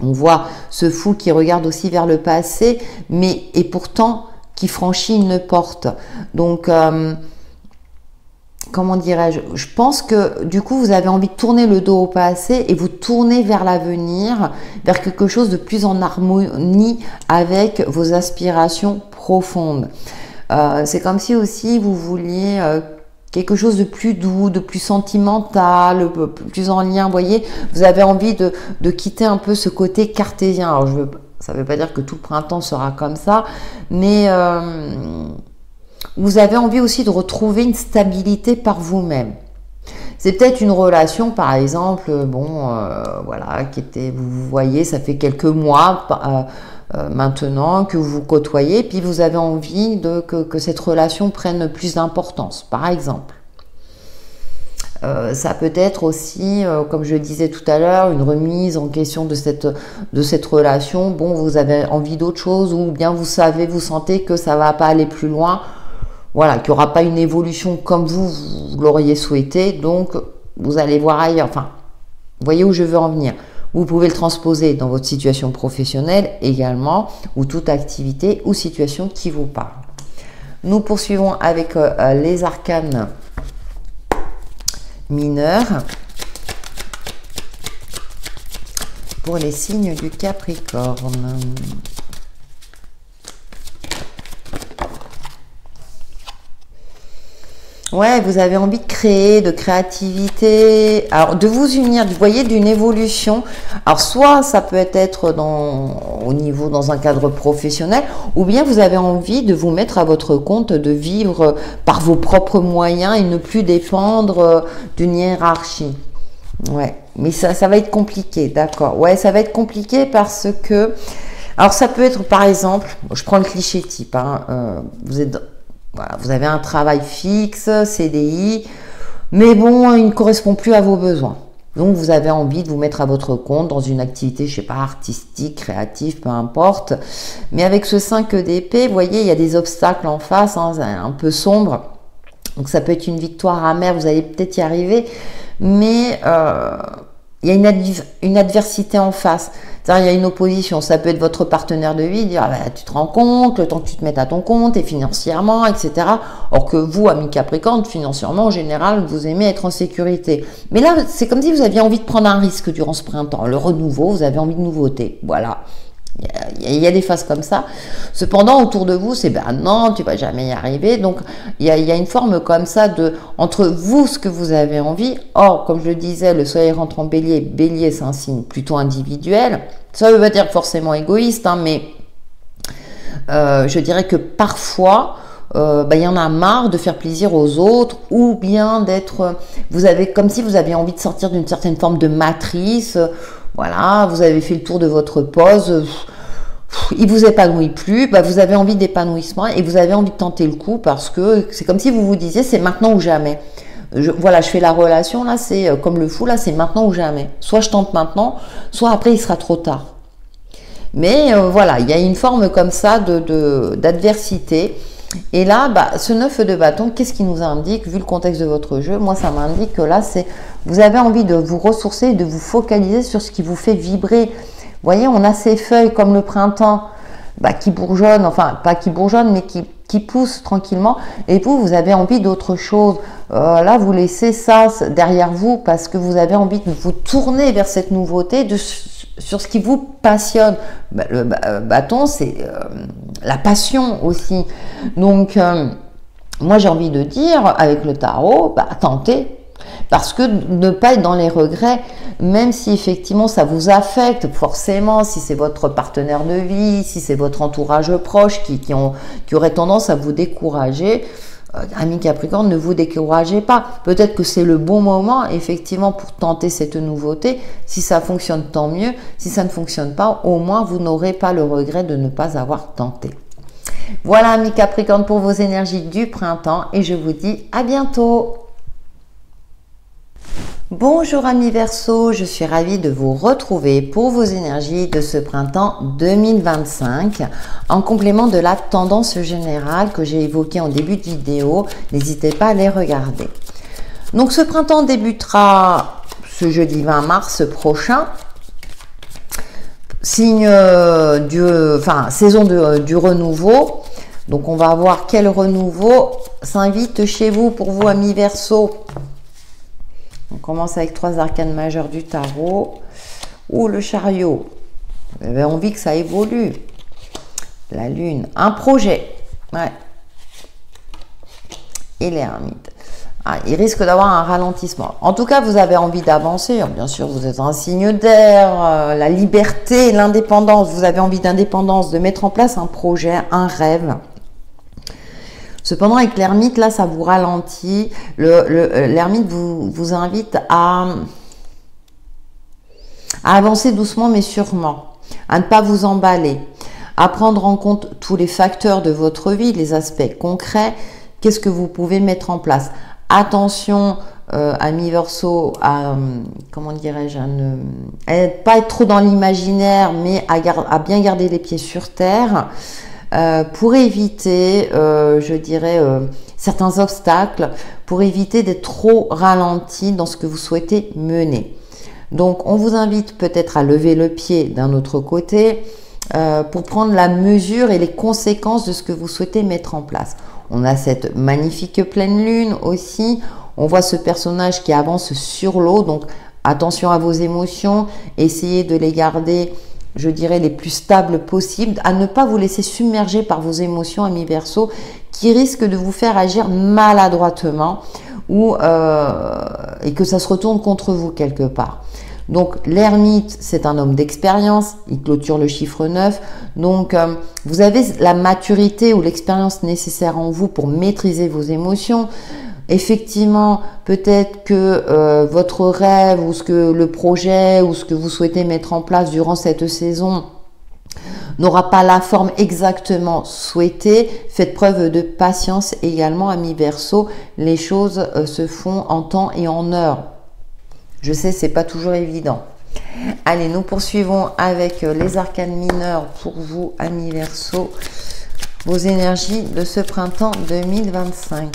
on voit ce fou qui regarde aussi vers le passé, et pourtant qui franchit une porte. Donc, comment dirais-je, je pense que du coup vous avez envie de tourner le dos au passé et vous tournez vers l'avenir, vers quelque chose de plus en harmonie avec vos aspirations profondes. C'est comme si aussi vous vouliez quelque chose de plus doux, de plus sentimental, plus en lien, vous voyez, vous avez envie de quitter un peu ce côté cartésien. Alors ça ne veut pas dire que tout le printemps sera comme ça, mais vous avez envie aussi de retrouver une stabilité par vous-même. C'est peut-être une relation, par exemple, voilà, vous voyez, ça fait quelques mois maintenant que vous vous côtoyez, puis vous avez envie que cette relation prenne plus d'importance, par exemple. Ça peut être aussi, comme je le disais tout à l'heure, une remise en question de cette relation. Bon, vous avez envie d'autre chose, ou bien vous sentez que ça ne va pas aller plus loin. Voilà, qu'il n'y aura pas une évolution comme vous l'auriez souhaité, donc vous allez voir ailleurs. Enfin, vous voyez où je veux en venir. Vous pouvez le transposer dans votre situation professionnelle également, ou toute activité ou situation qui vous parle. Nous poursuivons avec les arcanes mineurs pour les signes du Capricorne. Ouais, vous avez envie de créer, de créativité, alors de vous unir, vous voyez, d'une évolution. Alors soit ça peut être dans un cadre professionnel, ou bien vous avez envie de vous mettre à votre compte, de vivre par vos propres moyens et ne plus dépendre d'une hiérarchie. Ouais, mais ça va être compliqué, d'accord. Ouais, ça va être compliqué parce que, alors ça peut être par exemple, je prends le cliché type, hein, voilà, vous avez un travail fixe, CDI, mais bon, il ne correspond plus à vos besoins. Donc, vous avez envie de vous mettre à votre compte dans une activité, je ne sais pas, artistique, créative, peu importe. Mais avec ce 5 d'épée, vous voyez, il y a des obstacles en face, hein, un peu sombre. Donc, ça peut être une victoire amère, vous allez peut-être y arriver, mais il y a une adversité en face. C'est-à-dire, il y a une opposition. Ça peut être votre partenaire de vie, dire ah ben, tu te rends compte, le temps que tu te mettes à ton compte et financièrement, etc. Or que vous, amis Capricorne, financièrement, en général, vous aimez être en sécurité. Mais là, c'est comme si vous aviez envie de prendre un risque durant ce printemps. Le renouveau, vous avez envie de nouveauté. Voilà. Il y a des phases comme ça. Cependant, autour de vous, c'est ben non, tu vas jamais y arriver. Donc, il y a une forme comme ça entre vous, ce que vous avez envie. Or, comme je le disais, le soleil rentre en bélier. Bélier, c'est un signe plutôt individuel. Ça ne veut pas dire forcément égoïste, hein, mais je dirais que parfois, il y en a marre de faire plaisir aux autres ou bien d'être... comme si vous aviez envie de sortir d'une certaine forme de matrice. Voilà, vous avez fait le tour de votre pause, il vous épanouit plus, bah vous avez envie d'épanouissement et vous avez envie de tenter le coup parce que c'est comme si vous vous disiez c'est maintenant ou jamais. Voilà, je fais la relation là, c'est comme le fou là, c'est maintenant ou jamais. Soit je tente maintenant, soit après il sera trop tard. Mais voilà, il y a une forme comme ça d'adversité. Et là, bah, ce 9 de bâton, qu'est-ce qui nous indique, vu le contexte de votre jeu? Moi, ça m'indique que là, vous avez envie de vous ressourcer et de vous focaliser sur ce qui vous fait vibrer. Vous voyez, on a ces feuilles comme le printemps bah, qui bourgeonnent, enfin, pas qui bourgeonnent, mais qui poussent tranquillement. Et vous avez envie d'autre chose. Là, vous laissez ça derrière vous parce que vous avez envie de vous tourner vers cette nouveauté, sur ce qui vous passionne. Le bâton, c'est la passion aussi. Donc, moi, j'ai envie de dire, avec le tarot, bah, tentez. Parce que ne pas être dans les regrets, même si effectivement ça vous affecte forcément, si c'est votre partenaire de vie, si c'est votre entourage proche qui aurait tendance à vous décourager, amis Capricorne, ne vous découragez pas. Peut-être que c'est le bon moment, effectivement, pour tenter cette nouveauté. Si ça fonctionne, tant mieux. Si ça ne fonctionne pas, au moins, vous n'aurez pas le regret de ne pas avoir tenté. Voilà, amis Capricorne, pour vos énergies du printemps. Et je vous dis à bientôt. Bonjour amis Verseau, je suis ravie de vous retrouver pour vos énergies de ce printemps 2025 en complément de la tendance générale que j'ai évoquée en début de vidéo. N'hésitez pas à les regarder. Donc ce printemps débutera ce jeudi 20 mars prochain. Signe saison du renouveau. Donc on va voir quel renouveau s'invite chez vous pour vous amis Verseau. On commence avec 3 arcanes majeures du tarot. Ou le chariot. Vous avez envie que ça évolue. La lune. Un projet. Ouais. Et l'ermite. Ah, il risque d'avoir un ralentissement. En tout cas, vous avez envie d'avancer. Bien sûr, vous êtes un signe d'air. La liberté, l'indépendance. Vous avez envie d'indépendance, de mettre en place un projet, un rêve. Cependant, avec l'ermite, là, ça vous ralentit. L'ermite vous invite à avancer doucement mais sûrement, à ne pas vous emballer, à prendre en compte tous les facteurs de votre vie, les aspects concrets. Qu'est-ce que vous pouvez mettre en place? Attention, amis Verseau, à, comment dirais-je, pas être trop dans l'imaginaire, mais à bien garder les pieds sur terre. Pour éviter, je dirais, certains obstacles, pour éviter d'être trop ralenti dans ce que vous souhaitez mener. Donc, on vous invite peut-être à lever le pied d'un autre côté pour prendre la mesure et les conséquences de ce que vous souhaitez mettre en place. On a cette magnifique pleine lune aussi. On voit ce personnage qui avance sur l'eau, donc attention à vos émotions, essayez de les garder, je dirais, les plus stables possibles, à ne pas vous laisser submerger par vos émotions, amis Verseau, qui risquent de vous faire agir maladroitement et que ça se retourne contre vous quelque part. Donc l'ermite, c'est un homme d'expérience, il clôture le chiffre 9, donc vous avez la maturité ou l'expérience nécessaire en vous pour maîtriser vos émotions. Effectivement, peut-être que votre rêve ou le projet ou ce que vous souhaitez mettre en place durant cette saison n'aura pas la forme exactement souhaitée. Faites preuve de patience également, amis Verseau. Les choses se font en temps et en heure. Je sais, c'est pas toujours évident. Allez, nous poursuivons avec les arcanes mineurs pour vous, amis Verseau. Vos énergies de ce printemps 2025.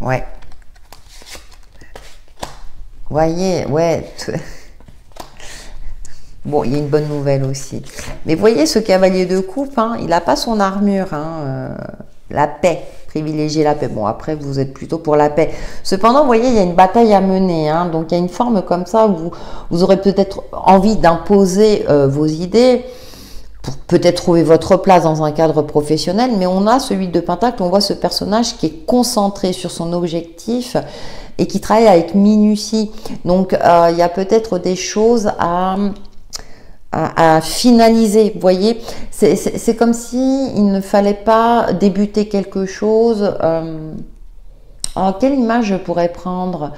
Ouais. Voyez, ouais. Bon, il y a une bonne nouvelle aussi. Mais voyez, ce cavalier de coupe, hein, il n'a pas son armure. La paix, privilégier la paix. Bon, après, vous êtes plutôt pour la paix. Cependant, vous voyez, il y a une bataille à mener. Donc, il y a une forme comme ça où vous aurez peut-être envie d'imposer vos idées pour peut-être trouver votre place dans un cadre professionnel. Mais on a ce 8 de Pentacle, on voit ce personnage qui est concentré sur son objectif et qui travaille avec minutie. Donc, il y a peut-être des choses à finaliser. Vous voyez, c'est comme si il ne fallait pas débuter quelque chose. Alors, quelle image je pourrais prendre?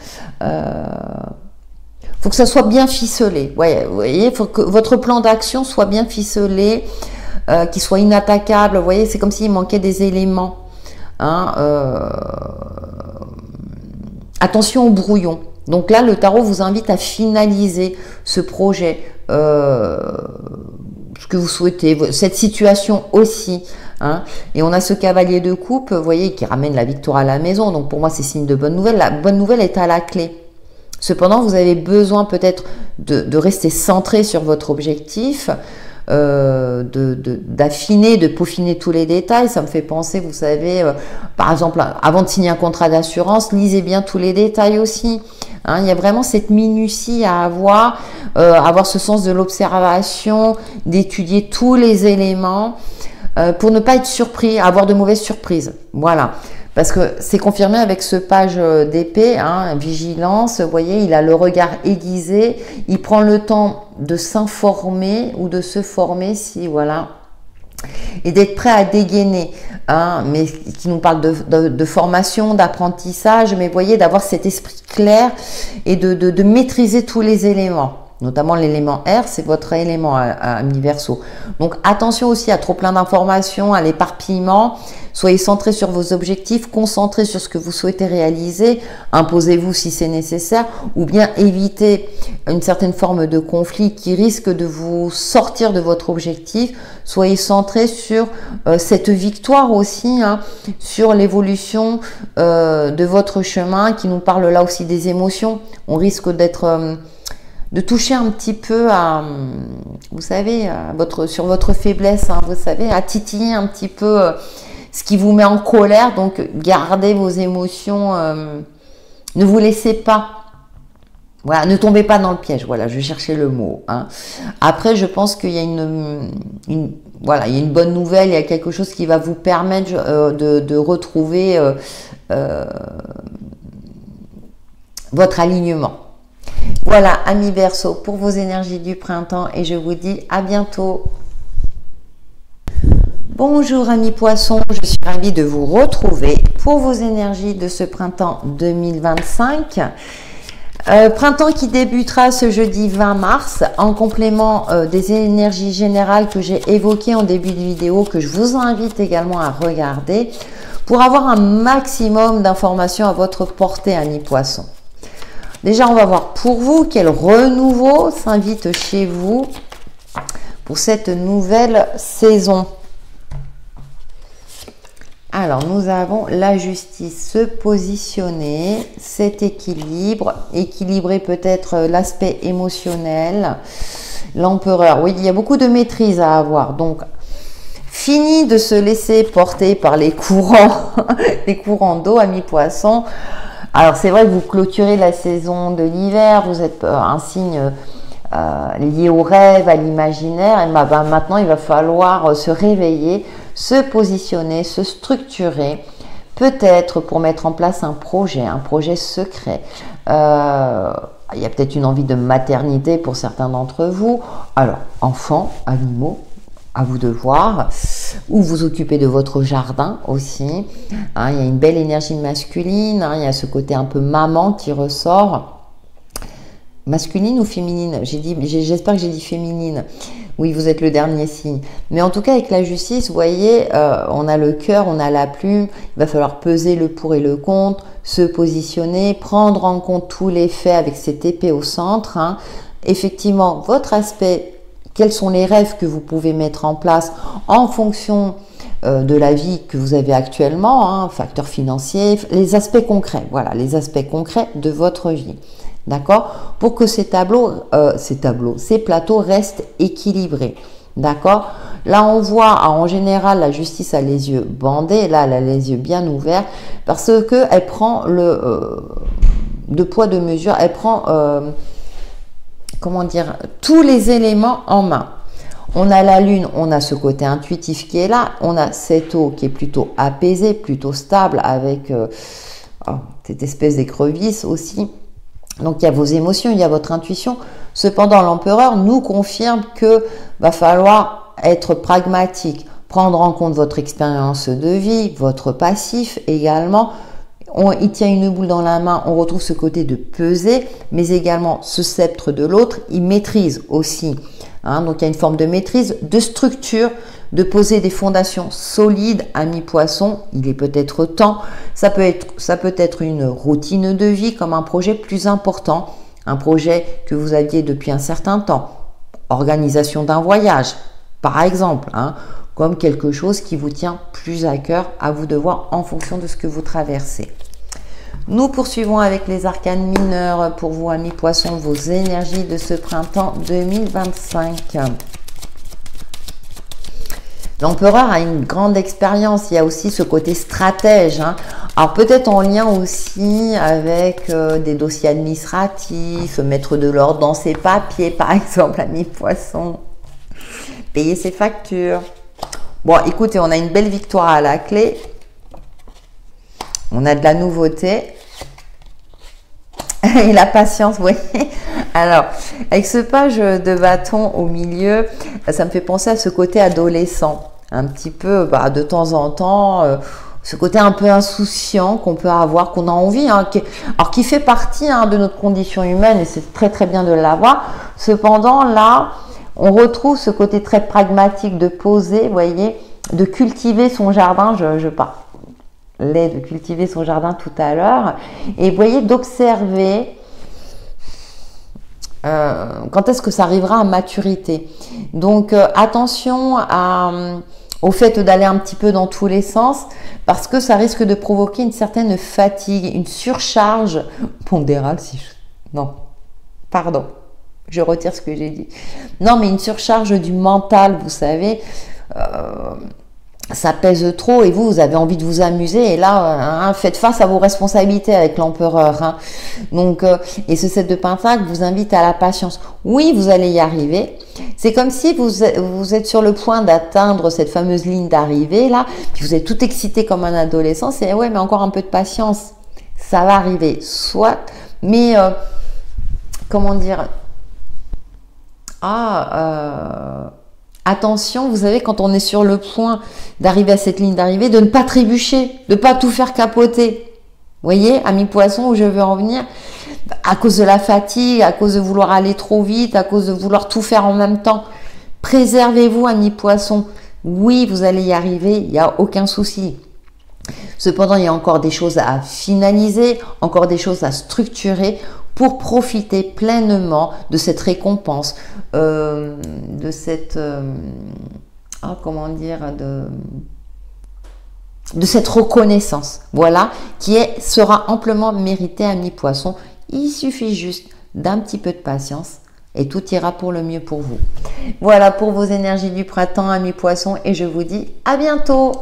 Faut que ça soit bien ficelé. Ouais, vous voyez, faut que votre plan d'action soit bien ficelé, qu'il soit inattaquable. Vous voyez, c'est comme s'il manquait des éléments. Hein, attention au brouillon. Donc là, le tarot vous invite à finaliser ce projet, ce que vous souhaitez, cette situation aussi. Hein. Et on a ce cavalier de coupe, vous voyez, qui ramène la victoire à la maison. Donc pour moi, c'est signe de bonne nouvelle. La bonne nouvelle est à la clé. Cependant, vous avez besoin peut-être de rester centré sur votre objectif, d'affiner, de peaufiner tous les détails. Ça me fait penser, vous savez, par exemple, avant de signer un contrat d'assurance, lisez bien tous les détails aussi. Hein, il y a vraiment cette minutie à avoir ce sens de l'observation, d'étudier tous les éléments pour ne pas être surpris, avoir de mauvaises surprises. Voilà. Parce que c'est confirmé avec ce page d'épée, hein, vigilance, vous voyez, il a le regard aiguisé, il prend le temps de s'informer ou de se former, si voilà, et d'être prêt à dégainer, hein, mais qui nous parle de formation, d'apprentissage, mais vous voyez, d'avoir cet esprit clair et de maîtriser tous les éléments. Notamment l'élément R, c'est votre élément ami Verseau. Donc attention aussi à trop plein d'informations, à l'éparpillement. Soyez centré sur vos objectifs, concentré sur ce que vous souhaitez réaliser. Imposez-vous si c'est nécessaire, ou bien évitez une certaine forme de conflit qui risque de vous sortir de votre objectif. Soyez centré sur cette victoire aussi, hein, sur l'évolution de votre chemin, qui nous parle là aussi des émotions. On risque d'être... de toucher un petit peu à, vous savez, sur votre faiblesse, hein, vous savez, à titiller un petit peu ce qui vous met en colère. Donc, gardez vos émotions, ne vous laissez pas, voilà, ne tombez pas dans le piège. Voilà, je cherchais le mot. Hein. Après, je pense qu'il y a voilà, il y a une bonne nouvelle, il y a quelque chose qui va vous permettre de retrouver votre alignement. Voilà, amis Verseau, pour vos énergies du printemps, et je vous dis à bientôt. Bonjour amis Poissons, je suis ravie de vous retrouver pour vos énergies de ce printemps 2025. Printemps qui débutera ce jeudi 20 mars, en complément des énergies générales que j'ai évoquées en début de vidéo, que je vous invite également à regarder, pour avoir un maximum d'informations à votre portée, amis Poissons. Déjà, on va voir pour vous quel renouveau s'invite chez vous pour cette nouvelle saison. Alors, nous avons la justice se positionner, cet équilibre, équilibrer peut-être l'aspect émotionnel, l'empereur. Oui, il y a beaucoup de maîtrise à avoir. Donc, fini de se laisser porter par les courants d'eau, amis Poissons. Alors, c'est vrai que vous clôturez la saison de l'hiver, vous êtes un signe lié au rêve, à l'imaginaire, et maintenant, il va falloir se réveiller, se positionner, se structurer, peut-être pour mettre en place un projet secret. Il y a peut-être une envie de maternité pour certains d'entre vous. Alors, enfants, animaux, à vous de voir, ou vous occupez de votre jardin aussi. Hein, il y a une belle énergie masculine, hein, il y a ce côté un peu maman qui ressort. Masculine ou féminine? J'espère que j'ai dit féminine. Oui, vous êtes le dernier signe. Mais en tout cas, avec la justice, vous voyez, on a le cœur, on a la plume. Il va falloir peser le pour et le contre, se positionner, prendre en compte tous les faits avec cette épée au centre. Hein. Effectivement, votre aspect, quels sont les rêves que vous pouvez mettre en place en fonction de la vie que vous avez actuellement, hein, facteurs financiers, les aspects concrets, voilà, les aspects concrets de votre vie. D'accord? Pour que ces plateaux restent équilibrés. D'accord? Là, on voit, en général, la justice a les yeux bandés. Là, elle a les yeux bien ouverts parce qu'elle prend de poids, de mesure. Elle prend, comment dire, tous les éléments en main. On a la lune, on a ce côté intuitif qui est là. On a cette eau qui est plutôt apaisée, plutôt stable avec cette espèce d'écrevisse aussi. Donc, il y a vos émotions, il y a votre intuition. Cependant, l'empereur nous confirme que va falloir être pragmatique, prendre en compte votre expérience de vie, votre passif également. Il tient une boule dans la main, on retrouve ce côté de peser, mais également ce sceptre de l'autre, il maîtrise aussi. Donc il y a une forme de maîtrise, de structure, de poser des fondations solides à mi-poisson. Il est peut-être temps. Ça peut être une routine de vie comme un projet plus important, un projet que vous aviez depuis un certain temps. Organisation d'un voyage, par exemple, comme quelque chose qui vous tient plus à cœur, à vous de voir en fonction de ce que vous traversez. Nous poursuivons avec les arcanes mineurs pour vous, amis poissons, vos énergies de ce printemps 2025. L'empereur a une grande expérience, il y a aussi ce côté stratège. Alors peut-être en lien aussi avec des dossiers administratifs, mettre de l'ordre dans ses papiers, par exemple, amis poissons, payer ses factures. Bon, écoutez, on a une belle victoire à la clé. On a de la nouveauté. Et la patience, vous voyez. Alors, avec ce page de bâton au milieu, ça me fait penser à ce côté adolescent. Un petit peu, de temps en temps, ce côté un peu insouciant qu'on peut avoir, qu'on a envie, alors qui fait partie de notre condition humaine, et c'est très très bien de l'avoir. Cependant, là, on retrouve ce côté très pragmatique de poser, vous voyez, de cultiver son jardin. Je parlais de cultiver son jardin tout à l'heure. Et vous voyez, d'observer quand est-ce que ça arrivera à maturité. Donc, attention au fait d'aller un petit peu dans tous les sens, parce que ça risque de provoquer une certaine fatigue, une surcharge pondérale. Non, pardon. Je retire ce que j'ai dit. Non, mais une surcharge du mental, vous savez, ça pèse trop et vous avez envie de vous amuser. Et là, faites face à vos responsabilités avec l'empereur. Donc, et ce 7 de pentacle vous invite à la patience. Oui, vous allez y arriver. C'est comme si vous êtes sur le point d'atteindre cette fameuse ligne d'arrivée, là, puis vous êtes tout excité comme un adolescent. C'est ouais, mais encore un peu de patience. Ça va arriver. Soit, mais, comment dire... attention, vous savez, quand on est sur le point d'arriver à cette ligne d'arrivée, de ne pas trébucher, de ne pas tout faire capoter. Vous voyez, amis poissons, où je veux en venir, à cause de la fatigue, à cause de vouloir aller trop vite, à cause de vouloir tout faire en même temps. Préservez-vous, amis poissons. Oui, vous allez y arriver, il n'y a aucun souci. Cependant, il y a encore des choses à finaliser, encore des choses à structurer pour profiter pleinement de cette récompense, de cette, comment dire, de cette reconnaissance, voilà, sera amplement méritée, amis poissons. Il suffit juste d'un petit peu de patience et tout ira pour le mieux pour vous. Voilà pour vos énergies du printemps, amis poissons, et je vous dis à bientôt.